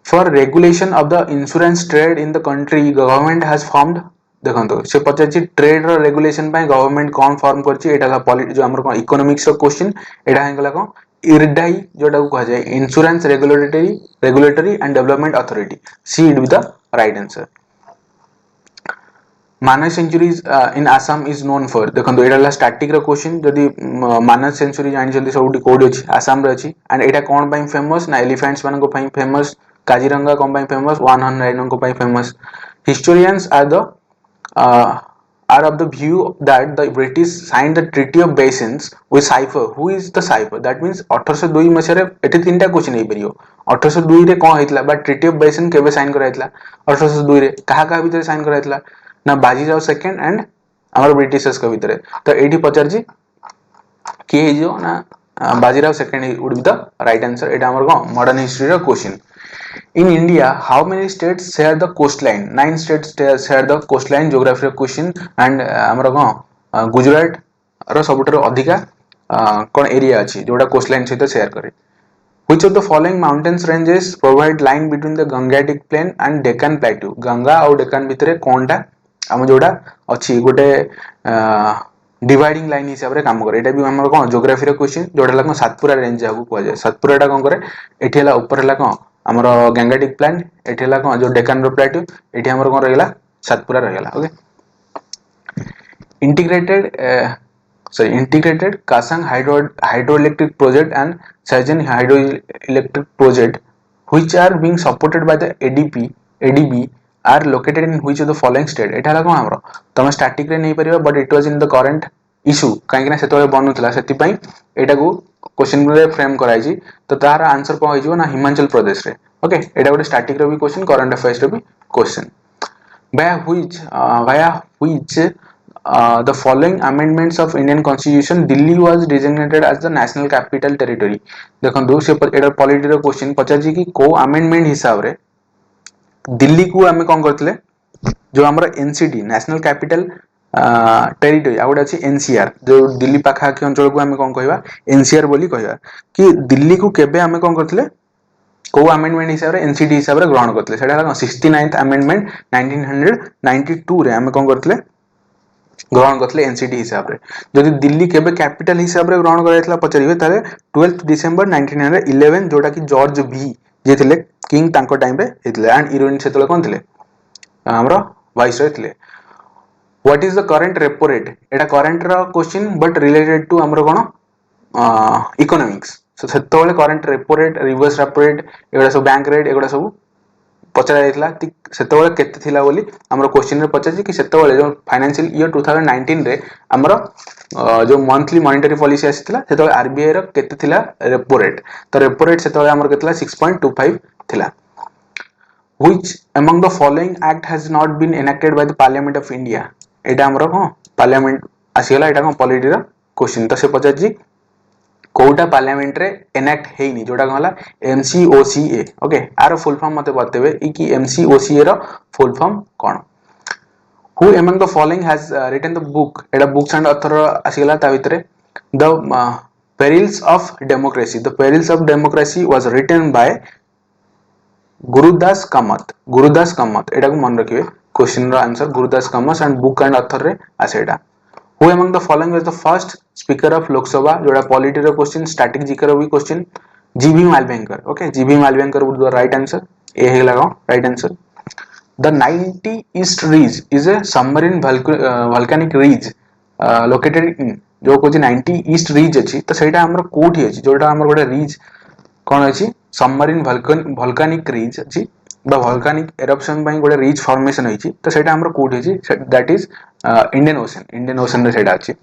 for regulation of the insurance trade in the country government has formed देखंतो से पचाची ट्रेड रो रेगुलेशन पय गवर्नमेंट कोन फॉर्म करची एटा पॉलिटी जो हमर कोन इकोनॉमिक्स रो क्वेश्चन एटा हेगला कोन इरडाई जोटा को कहा जाय insurance regulatory and development authority C it with the right answer Manas sanctuaries in Assam is known for देखंतो एटा स्टैटिक रो क्वेश्चन जदी मानस सेंचुरी जानि जल्दी सबुटी कोड अछि आसाम रे अछि एंड एटा कोन पय फेमस ना एलिफेंट्स मान को पय फेमस काजीरंगा कोन पय फेमस 100 राइनो को पय famous historians are of the view that the British signed the Treaty of Basins with Cipher. Who is the Cipher? That means 1802 मसिया रे एठी तीनटा क्वेश्चन हे परियो 1802 रे कोन हेतला बा ट्रीटी ऑफ बेसिन केबे साइन करा हेतला 1802 रे कहा कहा भीतर साइन करा हेतला ना बाजीराव सेकंड एंड हमर ब्रिटिशर्स के भीतर तो एठी पचार जी के हे जो ना Bajirao second would be the right answer एटा हमर को मॉडर्न हिस्ट्री रो question In India, how many states share the coastline? 9 states share the coastline. Geography question and हमर को गुजरात रो सबुटर अधिका कोन एरिया अछि जोडा कोस्टलाइन सहित शेयर करे Which of the following mountains ranges provide line between the Gangetic plain and Deccan plateau? Ganga और डेक्कन भितरे कोनटा हम जोडा अछि गोटे डिवाइडिंग लाइन हिसाब रे काम करे एटा भी हमर कोन ज्योग्राफी रो क्वेश्चन जोडा ला कोन सातपुरा रेंज जागु को जाय सातपुराटा कोन करे एठी हला ऊपर हला कोन हमर गंगेटिक प्लेन एठी हला कोन जो डेक्कन रो प्लेटू एठी हमर कोन रहला सातपुरा रहला okay integrated Kasang hydroelectric project and Sajan hydroelectric project which are being supported by the ADB are located in which of the following state एटा हला कोन हमरो तमे स्टैटिक रे नै परिबा but it was in the current issue काहे कि सेतोले बनुतला सेति पई एटा को क्वेश्चन रे फ्रेम कराई छी तो तार आंसर कोन होई जो ना हिमाचल प्रदेश रे ओके एटा गोटे स्टैटिक रो भी क्वेश्चन करंट अफेयर्स रो भी question via which the following amendments of Indian Constitution Delhi was designated as the national capital territory देखंतु से एटा पॉलिटी रो क्वेश्चन पचार जी कि को अमेंडमेंट हिसाब रे दिल्ली को हमें कोन करथले जो हमर NCT national capital territory out अछि एनसीआर जो दिल्ली पाखा के अंचल को हमें कोन कहबा एनसीआर बोली कहबा कि दिल्ली को केबे हमें कोन करथले को अमेंडमेंट हिसाब रे एनसीटी हिसाब रे ग्रहण करथले सेटा 69th अमेंडमेंट 1992 रे हमें कोन करथले ग्रहण करथले एनसीटी हिसाब रे जदि दिल्ली केबे कैपिटल हिसाब रे ग्रहण करायतला पचरिबे ताले 12th डिसेंबर 1911 जोटा कि जॉर्ज भी जे थिले किंग तांको टाइम रे हेतले एंड हीरोइन सेतले कोन थिले हमरो वाइस रे थिले what is the current repo rate एटा करंट रो क्वेश्चन बट रिलेटेड टू हमरो कोन इकोनॉमिक्स सो सेतले current repo rate reverse repo rate एगुडा सब बैंक रेट एगुडा सब पचरा जायतला सेतले केते थिला बोली हमरो क्वेश्चन रे पचाछि कि सेतले जो फाइनेंशियल ईयर 2019 रे हमरो जो मंथली मॉनेटरी पॉलिसी आसीतला सेतले आरबीआई रो केते थिला रेपो रेट तो रेपो रेट सेतले हमरो केतला 6.25 थिला which among the following act has not been enacted by the parliament of India एटा हमरो को पार्लियामेंट आसीगला एटा को पॉलिटी रो क्वेश्चन तो से पचाछि कोटा पार्लियामेंट रे एनेक्ट हेनी जोटा कहला MCOCA ओके आरो फुल फॉर्म मते बतेबे ई कि MCOCA रो फुल फॉर्म कोन who among the following has written the book एटा बुक्स एंड ऑथर आसीगला ता भितरे the perils of democracy was written by Gurudas Kamat एटा को मन रखिबे क्वेश्चन रो answer Gurudas Kamath and book and author रे आसेडा Who among the following was the first speaker of Lok Sabha जोड़ा पॉलिटी रो क्वेश्चन स्टैटिक जीके रो भी question GB Mavalankar okay GB Mavalankar would the right answer A हे लगाओ right answer the 90 east ridge is a submarine volcanic ridge located in जो कोची 90 east रीज अछि तो सेटा हमर कोठी अछि जोटा हमर गोटे रीज कोन अछि सबमरीन वोल्केनिक रीज अछि द वोल्केनिक एरप्शन ପାଇଁ ଗୋଟେ रिच फॉर्मेशन ହେଇଛି ତ ସେଟା हमर कोड ହେଇଛି दैट इज इंडियन ओशन रे सेटा अछि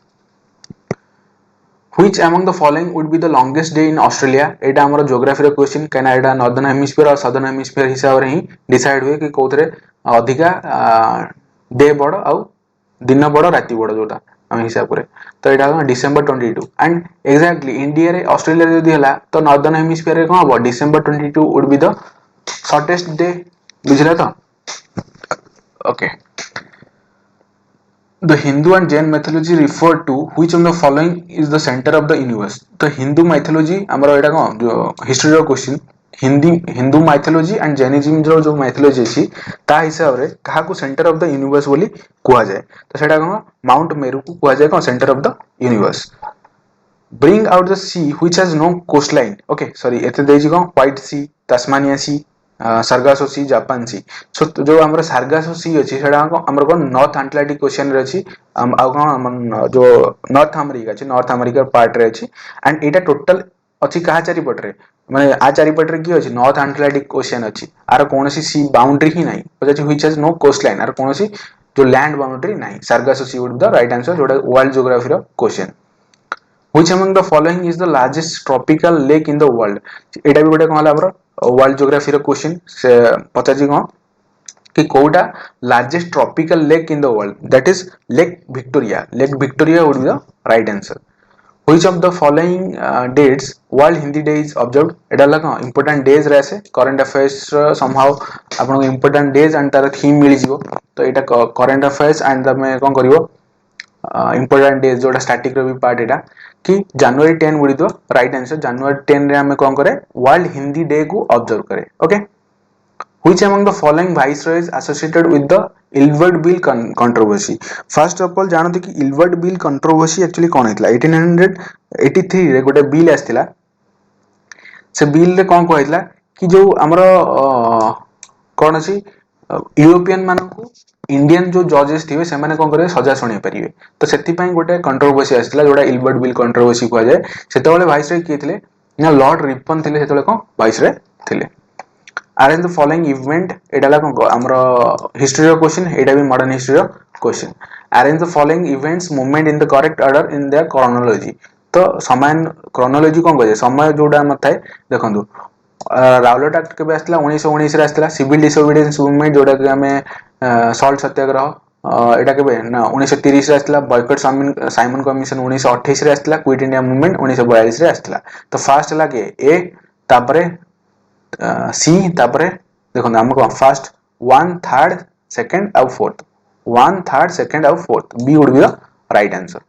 Which among the following would be the longest day in Australia? एटा हमर ज्योग्राफी रो क्वेश्चन कहना एटा नॉर्दर्न हेमिस्फीयर और सदर्न हेमिस्फीयर हिसाब रे ही डिसाइड हुए कि कोथरे अधिका डे बड़ आ दिन बड़ राति बड़ जोटा हम हिसाब करे तो एटा डिसेंबर 22 एंड एग्जैक्टली इंडिया रे ऑस्ट्रेलिया रे यदि हला तो नॉर्दर्न हेमिस्फीयर रे कोन हो December 22 would be the shortest day बुझला तो okay The Hindu and Jain mythology refer to which of the following is the center of the universe? तो Hindu mythology हमारा एटा कौन जो history row question Hindu mythology and Jainism जो mythology अछि ता हिसाब रे कहा को center of the universe बोली कुआ जाए तो सेटा कौन Mount Meru को कुआ जाए कौन center of the universe. Bring out the sea which has no coastline. Okay, sorry एते देजी कौन White Sea, Tasmania Sea, Sargasso sea Japan sea so जो हमर सार्गासो सी अछि सेडा हमर कोन नॉर्थ अटलांटिक ओशियन रे अछि आ कोन जो नॉर्थ अमेरिका पार्ट रे अछि एंड एटा टोटल अछि कहा चारि पट रे माने आ चारि पट रे की अछि नॉर्थ अटलांटिक ओशियन अछि आर कोनोसी सी बाउंड्री ही नाही पछे which has no coastline आर कोनोसी जो लैंड बाउंड्री नाही Sargasso sea would the right answer जोटा वर्ल्ड ज्योग्राफी रो question Which among the following is the largest tropical lake in the world? एटा भी गोटे कहला हमर वर्ल्ड ज्योग्राफी रो क्वेश्चन से पचाजी कोन कि कोटा largest tropical lake in the world that is lake Victoria would be the right answer Which of the following dates World Hindi Day is observed? एटा लगा important days रहसे current affairs somehow आपन important days and तार theme मिली जिवो तो एटा current affairs and तमे कोन करिवो important days जोटा static रो भी part एटा कि जनवरी 10 गुडी तो राइट आंसर जनवरी 10 रे हमें कोन करे वर्ल्ड हिंदी डे को ऑब्जर्व करे okay Which among the following viceroys associated with the Ilbert Bill controversy? First of all जानते कि Ilbert Bill controversy actually कौन हेतला 1883 रे गोटे बिल आस्थिला से बिल रे कौन कहैतला कि जो हमरो कौन अछि यूरोपियन मानन को इंडियन जो जजेस थिबे से माने कोन करे सजा सुनै परिबे तो सेति पई गोटे कंट्रोवर्सी आस्थिला जोडा इल्बर्ट बिल कंट्रोवर्सी को जाय सेतेबेले वाइसरॉय के थिले ना लॉर्ड रिपन थिले सेतेबेले कोन वाइसरॉय थिले arrange the following event एडाला कोन हमरो हिस्ट्री रो क्वेश्चन एडा भी मॉडर्न हिस्ट्री रो question arrange the following events movement in the correct order in their chronology तो समान क्रोनोलॉजी कोन कहे समय जोडा मत थाए देखंतु राउलेट एक्ट के आसला 1919 रे आसला सिविल डिसोबीडियंस मूवमेंट जोडा के हमें सॉल्ट सत्याग्रह एटा के ना 1930 रे आसला बॉयकॉट साइमन कमीशन 1928 रे आसला क्विट इंडिया मूवमेंट 1942 रे आसला तो फर्स्ट लागे ए तापरे सी तापरे देखो हमको फर्स्ट 1 3rd 2nd और 4th 1 3rd 2nd और 4th B would be the right answer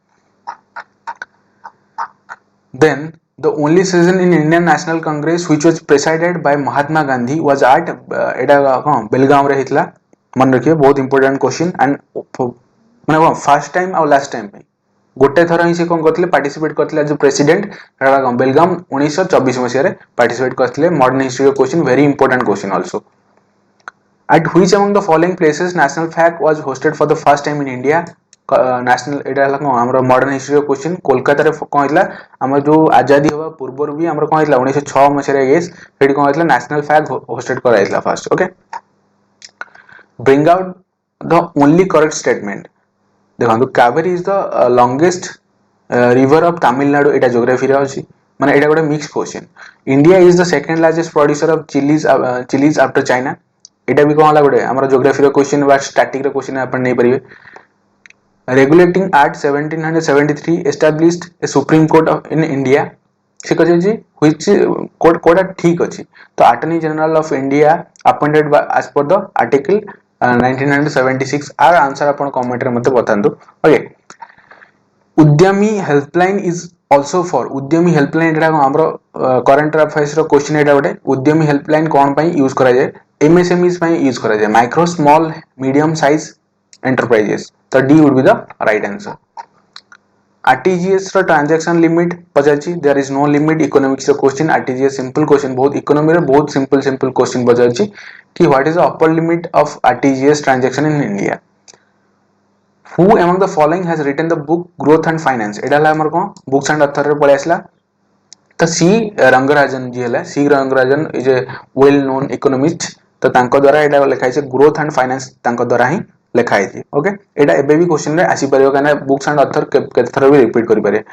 then the only session in Indian National Congress which was presided by Mahatma Gandhi was at एटा बेलगाम रे हितला मन रखिए बहुत इंपोर्टेंट क्वेश्चन एंड माने first time और last time गोटे थर ही से कोन करथले पार्टिसिपेट करथले जो प्रेसिडेंट एटा बेलगाम 1924 मसिया रे पार्टिसिपेट करथले modern history question very important question also at which among the following places national flag was hosted for the first time in India national एटा हमर modern history question Kolkata रे कोन हितला हमर जो आजादी होवा पूर्व भी हमर कोन हितला 1906 मसिया रे गेस सेडी कोन हितला नेशनल फ्लैग होस्टेड करा हितला first okay bring out the only correct statement देखंतु Kaveri is the longest river of Tamil Nadu एटा ज्योग्राफी रे अछि माने एटा गोटे mix question India is the second largest producer of chillies after China एटा भी कोन हला गोटे हमर ज्योग्राफी रे क्वेश्चन बा स्टैटिक रे क्वेश्चन अपन नै परिबे Regulating Act 1773 established a Supreme Court in India. से कहे जी which court कोडा ठीक अछि तो Attorney General of India appointed by as per the article 1976 आर आंसर अपन कमेंट रे मते बतांदो ओके Udyami helpline is also for Udyami helpline एटा हमरो करंट अफेयर्स रो क्वेश्चन एटा गोटे उद्यमी हेल्पलाइन कोन पई यूज करा जाय एमएसएमईज पई यूज करा जाय micro small medium size enterprises तो D would be the right answer RTGS रो ट्रांजैक्शन लिमिट पचाची there is no limit economics रो क्वेश्चन आरटीजीएस सिंपल क्वेश्चन बहुत इकोनॉमी रे बहुत सिंपल क्वेश्चन पचाची कि what is the upper limit of RTGS transaction in India who among the following has written the book growth and finance एडाला हमर को books and author रे पळे आसला तो सी रंगराजन जी हला C Rangarajan is a well known economist तो तांको द्वारा एटा लिखा है ग्रोथ एंड फाइनेंस तांको द्वारा ही लिखा है ओके एटा एबे भी क्वेश्चन रे आसी परियो काना बुक्स एंड ऑथर केथर भी रिपीट करि पारे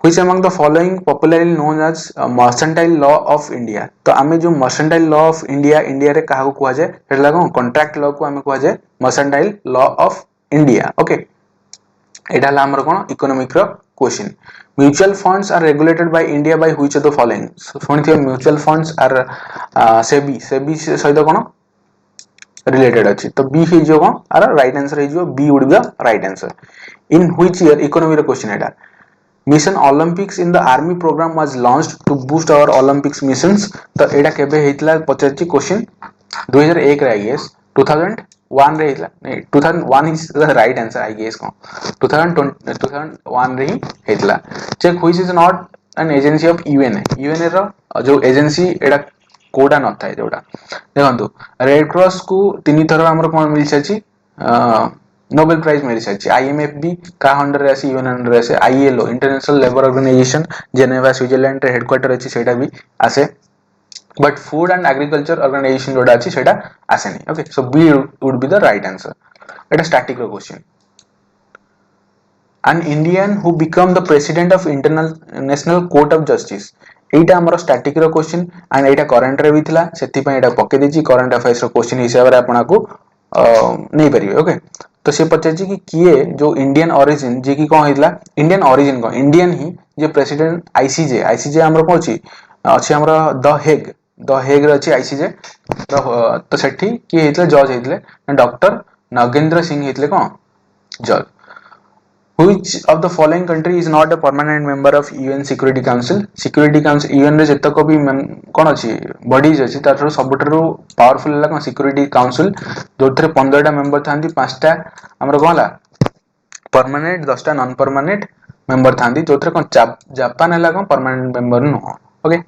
Which among the following popularly known as mercantile law of India तो आमे जो mercantile law of India India रे काहा को कुआ जाय हेला कोन कॉन्ट्रैक्ट लॉ को आमे कुआ जाय mercantile law of India okay एटा ला हमर कोन इकोनॉमिक रो question mutual funds are regulated by India by which of the following सुनिथियो म्यूचुअल फंड्स आर सेबी सहित कोन रिलेटेड अछि तो बी हे जो कोन आर राइट आंसर हे जो B would be the right answer in which year economy रो क्वेश्चन एटा mission Olympics in the army programme was launched to boost our Olympics missions तो एटा केबे हेतला पचाची क्वेश्चन 2001 रे आई गेस 2001 रे हेतला नहीं 2001 is the right answer I guess को 2001 रे ही हेतला check which is not an agency of UN रो जो एजेंसी एटा कोडा न थाए जोडा देखंतु रेड क्रॉस को तीन थर हमर कोन मिल छछि नोबेल प्राइज मिल छछि आईएमएफ भी का अंडर आसी यूएन अंडर आसे ILO international labour organisation Geneva Switzerland रे हेडक्वार्टर अछि सेटा भी आसे but food and agriculture organisation जोडा अछि सेटा आसेनी okay so B would be the right answer एटा स्टैटिक रो question an Indian who become the president of international court of justice एटा हमर स्टैटिक रो क्वेश्चन एंड एटा करंट रे भी थिला सेति पय एटा पके देछि करंट अफेयर्स रो क्वेश्चन हिसाब रे आपना को नहीं परिबे ओके तो से पचाची कि किए जो इंडियन ओरिजिन जे कि कोन हितला इंडियन ओरिजिन को इंडियन ही जे प्रेसिडेंट आईसीजे हमर को अछि हमर द हेग रे अछि आईसीजे तो सेठी कि हितले जज हितले डॉक्टर नागेंद्र सिंह हितले कोन जज Which of the following country is not a permanent member of UN Security Council? Security Council UN रे जत्तक भी कोन अछि बॉडीज अछि तार सबटरो पावरफुल ला कोन सिक्योरिटी काउंसिल जोथरे 15 टा मेंबर थांती 5 टा हमर कोनला परमानेंट 10 टा नॉन परमानेंट मेंबर थांती जोथरे कोन जापान ला कोन परमानेंट मेंबर न okay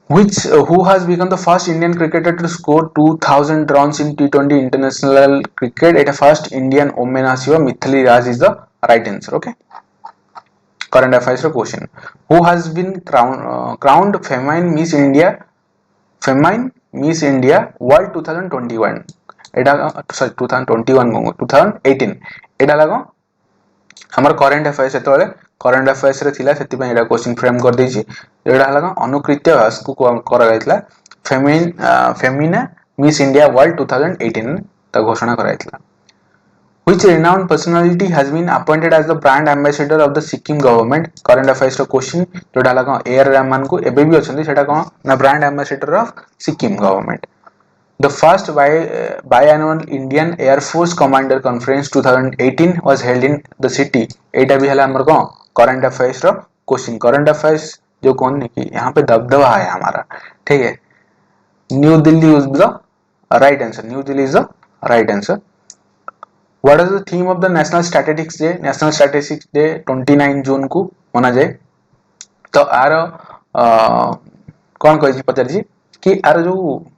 who has become the first Indian cricketer to score 2000 runs in T20 international cricket at a first Indian woman asiwa Mithili Raj is the right answer okay current affairs question who has been crowned feminine Miss India world 2021 Etah sorry 2021 2018 एटा लागो हमर current affairs सेतोले current affairs रे थिला सेति पय एटा question frame कर देछि एटा हला अनुकृत्य भास को करा गयतला फेमिना मिस इंडिया वर्ल्ड 2018 ता घोषणा करा गयतला which renowned personality has been appointed as the brand ambassador of the Sikkim government current affairs row question जोटा हला एयर रहमान को एबे भी अछंती सेटा कोन ना brand ambassador of Sikkim government The first biannual Indian Air Force Commander Conference 2018 was held in the city. एटा भी हला हमर को करंट अफेयर्स रो क्वेश्चन करंट अफेयर्स जो कौन कि यहाँ पे दबदबा है हमारा ठीक है new Delhi is the right answer new Delhi is the right answer what is the theme of the national statistics day 29 जून को मना जाए तो आर कौन कहि पचारजी कि आर जो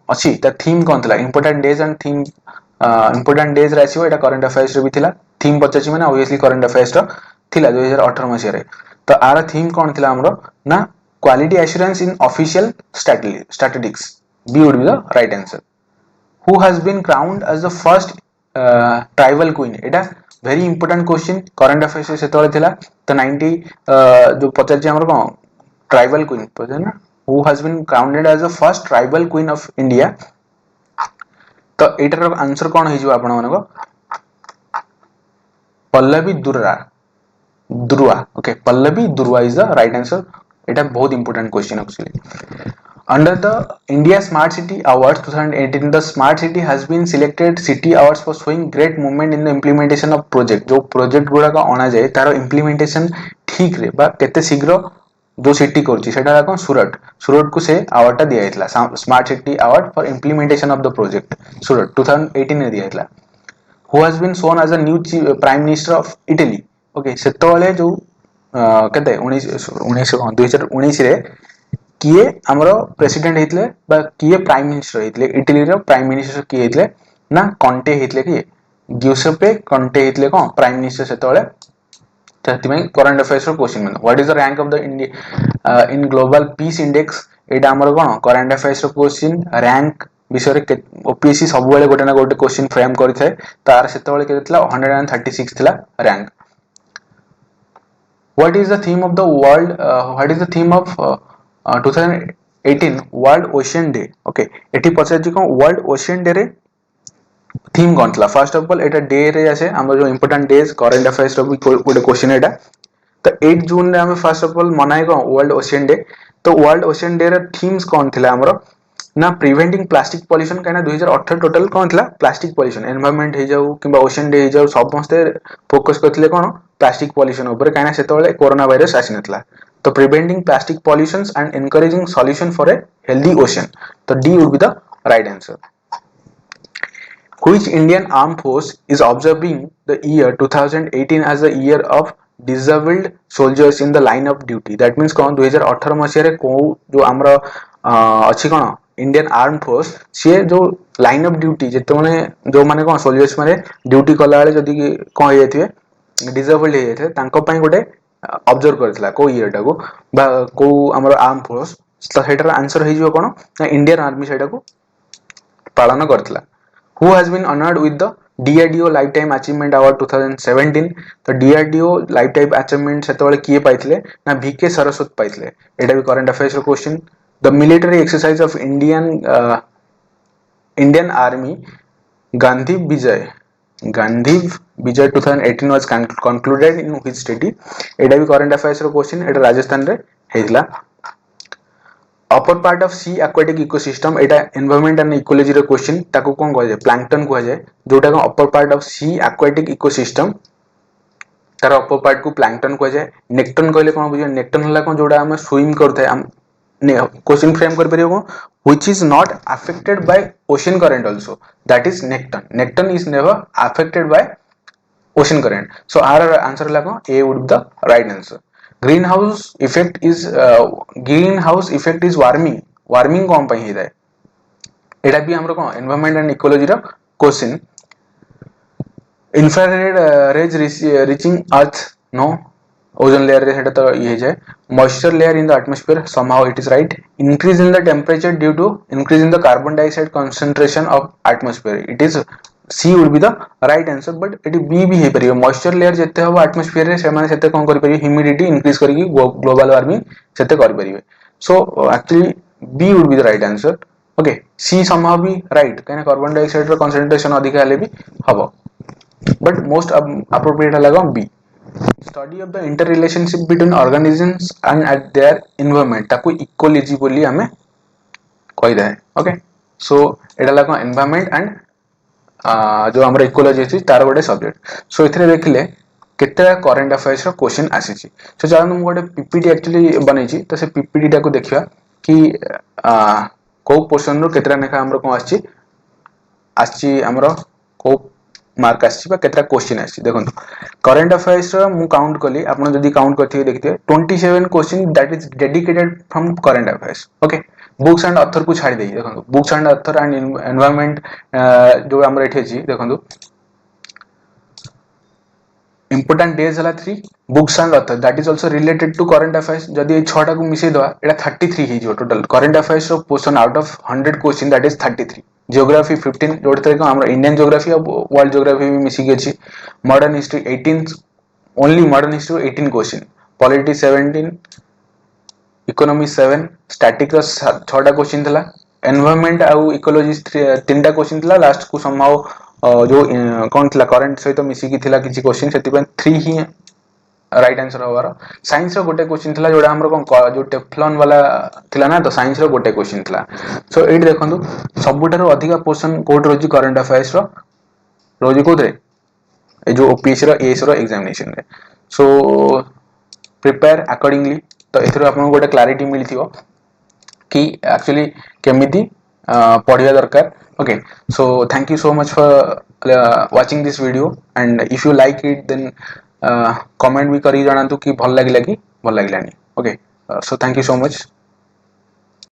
अछि ता थीम कोन थला important days and theme important days रासियो एटा करंट अफेयर्स रे भी थिला थीम पचाची माने ऑब्वियसली करंट अफेयर्स रो थिला 2018 मसिया रे तो आर थीम कोन थिला हमरो ना quality assurance in official statistics B would be the right answer who has been crowned as the first tribal queen एटा very important question current affairs से तोले थिला तो 90 जो पचाची हमरो कोन ट्राइबल क्वीन पता ना who has been crowned as the first tribal queen of India तो एटर आंसर कोन हे जो आपण मानको पल्लवी दुर्वा ओके पल्लवी दुर्वा इज द राइट आंसर एटा बहुत important question actually under the India Smart City Awards 2018 the Smart City has been selected City Awards for showing great movement in the implementation of project जो project गुडा का आना जाए तारो implementation ठीक रे बा केते शीघ्र जो सिटी करछि सेटा कोन सूरत को से अवार्ड ता दिया हितला smart city award for implementation of the project Surat 2018 ने दिया हितला who has been shown as a new prime minister of Italy okay सेतोले जो केते 2019 रे किए हमरो प्रेसिडेंट हितले बा किए प्राइम मिनिस्टर हितले इटली रो प्राइम मिनिस्टर किए हितले ना कॉन्टे हितले कि गिउसेपे कॉन्टे हितले कोन प्राइम मिनिस्टर सेतोले में करंट अफेयर्स रो क्वेश्चन मन what is the rank of the India in global peace index एटा हमर कोन करंट अफेयर्स रो क्वेश्चन रैंक विषय ओपीएससी सब बेले गोटे ना गोटे क्वेश्चन फ्रेम करिथाय तार सेतेबेले केते थिला 136 थिला rank what is the theme of the world what is the theme of 2018 world ocean day okay एठी पचार जी कोन world ocean day रे थीम कौन था first of all Etah day रे आसे हमर जो इंपोर्टेंट डेज करंट अफेयर्स रो गोटे क्वेश्चन एटा तो 8 जून रे हम फर्स्ट ऑफ ऑल मनाए को वर्ल्ड ओशियन डे तो वर्ल्ड ओशियन डे रे थीम्स कौन थिला हमरो ना प्रिवेंटिंग प्लास्टिक पॉल्यूशन कहना 2018 टोटल कौन थिला प्लास्टिक पॉल्यूशन एनवायरनमेंट हे जाऊ किबा ओशियन डे हे जाऊ समस्ते फोकस करथिले कोन प्लास्टिक पॉल्यूशन ऊपर कहना सेतबेले कोरोना वायरस आसी नथला तो preventing plastic pollutions and encouraging solution for a healthy ocean तो D would be the right answer Which Indian armed force is observing the year 2018 as the year of disabled soldiers in the line of duty? That means कौन 2018 मसीह रे को जो हमरा अच्छी कौन Indian arm force सी जो line of duty जेते माने जो माने कौन सोल्जर्स माने ड्यूटी कला वाले जदी कौन हे थे डिसेबल्ड हे थे तांको पई गोटे ऑब्जर्व करथिला को ईयर टाको बा को हमरा आर्म फोर्स तो हेटर आंसर हे जो कोन इंडियन आर्मी सेटा को पालन करथिला who has been honored with the DRDO Lifetime Achievement Award 2017 तो DRDO Lifetime Achievement सेतबेले किए पाइथिले ना VK सरस्वत पाइथिले एटा भी करंट अफेयर्स रो question the military exercise of Indian army Gandiv Vijay 2018 was concluded in which state एटा भी करंट अफेयर्स रो क्वेश्चन एटा राजस्थान रे हेइला upper part of sea aquatic ecosystem एटा एनवायरनमेंट एंड इकोलॉजी रे क्वेश्चन ताको कोन कहै छै प्लैंकटन कहै छै जोटा को upper part of sea aquatic ecosystem तार अपर पार्ट को प्लैंकटन कहै छै नेक्टन कहले कोन बुझियो नेक्टन हला कोन जोटा हम स्विम करथै हम क्वेश्चन फ्रेम कर परियो which is not affected by ocean current also that is nekton is never affected by ocean current so our answer हला कोन A would the right answer greenhouse effect is warming कौन पई हे एटा भी हमरो कोन एनवायरनमेंट एंड इकोलॉजी रो question infrared rays reaching earth no ozone layer रे सेटा तो ये जाय moisture layer in the atmosphere somehow it is right increase in the temperature due to increase in the carbon dioxide concentration of atmosphere it is C would be the right answer but it B भी हे परियो moisture layer जते हो atmosphere रे से माने सेते कोन करि परियो ह्यूमिडिटी इंक्रीज करिकि ग्लोबल वार्मिंग सेते करि परियो so actually B would be the right answer okay C somehow भी राइट कहना कार्बन डाइऑक्साइड रो कंसंट्रेशन अधिक हले भी हबो बट मोस्ट अप्रोप्रिएट लगा B study of the inter relationship between organisms and eight their environment ताको इकोलॉजी बोली हमें कहि दे ओके सो एडा लगा एनवायरनमेंट एंड जो हमरा इकोलॉजी अछि तार गोटे सब्जेक्ट सो इथरे देखिले केते करंट अफेयर्स रो क्वेश्चन आसी छि सो जान हम गोटे पीपीटी एक्चुअली बनै छि तो से पीपीटी टा को देखिया कि को पोर्शन रो केतरा नेखा हमरो को आछि हमरो को मार्क आछि बा केतरा क्वेश्चन आछि देखो करंट अफेयर्स रो मु काउंट कली आपण जदी काउंट करथि देखते 27 question that is dedicated from current affairs okay books and author को छाड़ देई देखो books and author and environment जो हमरा एठी अछि देखो important days हला 3 books and author that is also related to current affairs जदी 6 टा को मिसे दवा एटा 33 हे जो टोटल current affairs रो portion out of 100 question that is 33 geography 15 जोड तरीका हमरा इंडियन ज्योग्राफी और वर्ल्ड ज्योग्राफी भी मिसी गेछि modern history 18 only modern history 18 question polity 17 economy 7 static रो 6 टा क्वेश्चन थला एनवायरनमेंट आ इकोलॉजी 3 टा क्वेश्चन थला लास्ट को समहाउ जो कौन थला करंट सहित मिसी की थला किछि क्वेश्चन सेति पे 3 ही राइट आंसर होवार साइंस रो गोटे क्वेश्चन थला जोडा हमरो कोन जो टेफ्लॉन वाला थला ना तो साइंस रो गोटे क्वेश्चन थला सो एट देखंतु सबुटारो अधिका पोर्शन कोड रोजी करंट अफेयर्स रो रोजी कोदरे ए जो ओपीएससी रो एएस रो एग्जामिनेशन रे सो प्रिपेयर अकॉर्डिंगली तो एथरो आपन गोटे क्लैरिटी मिलिथियो कि एक्चुअली केमिति पढिया दरकार okay so thank you so much for watching this video and if you like it then comment भी करी जानतु कि भल लागिला कि भल लागिलानी okay so thank you so much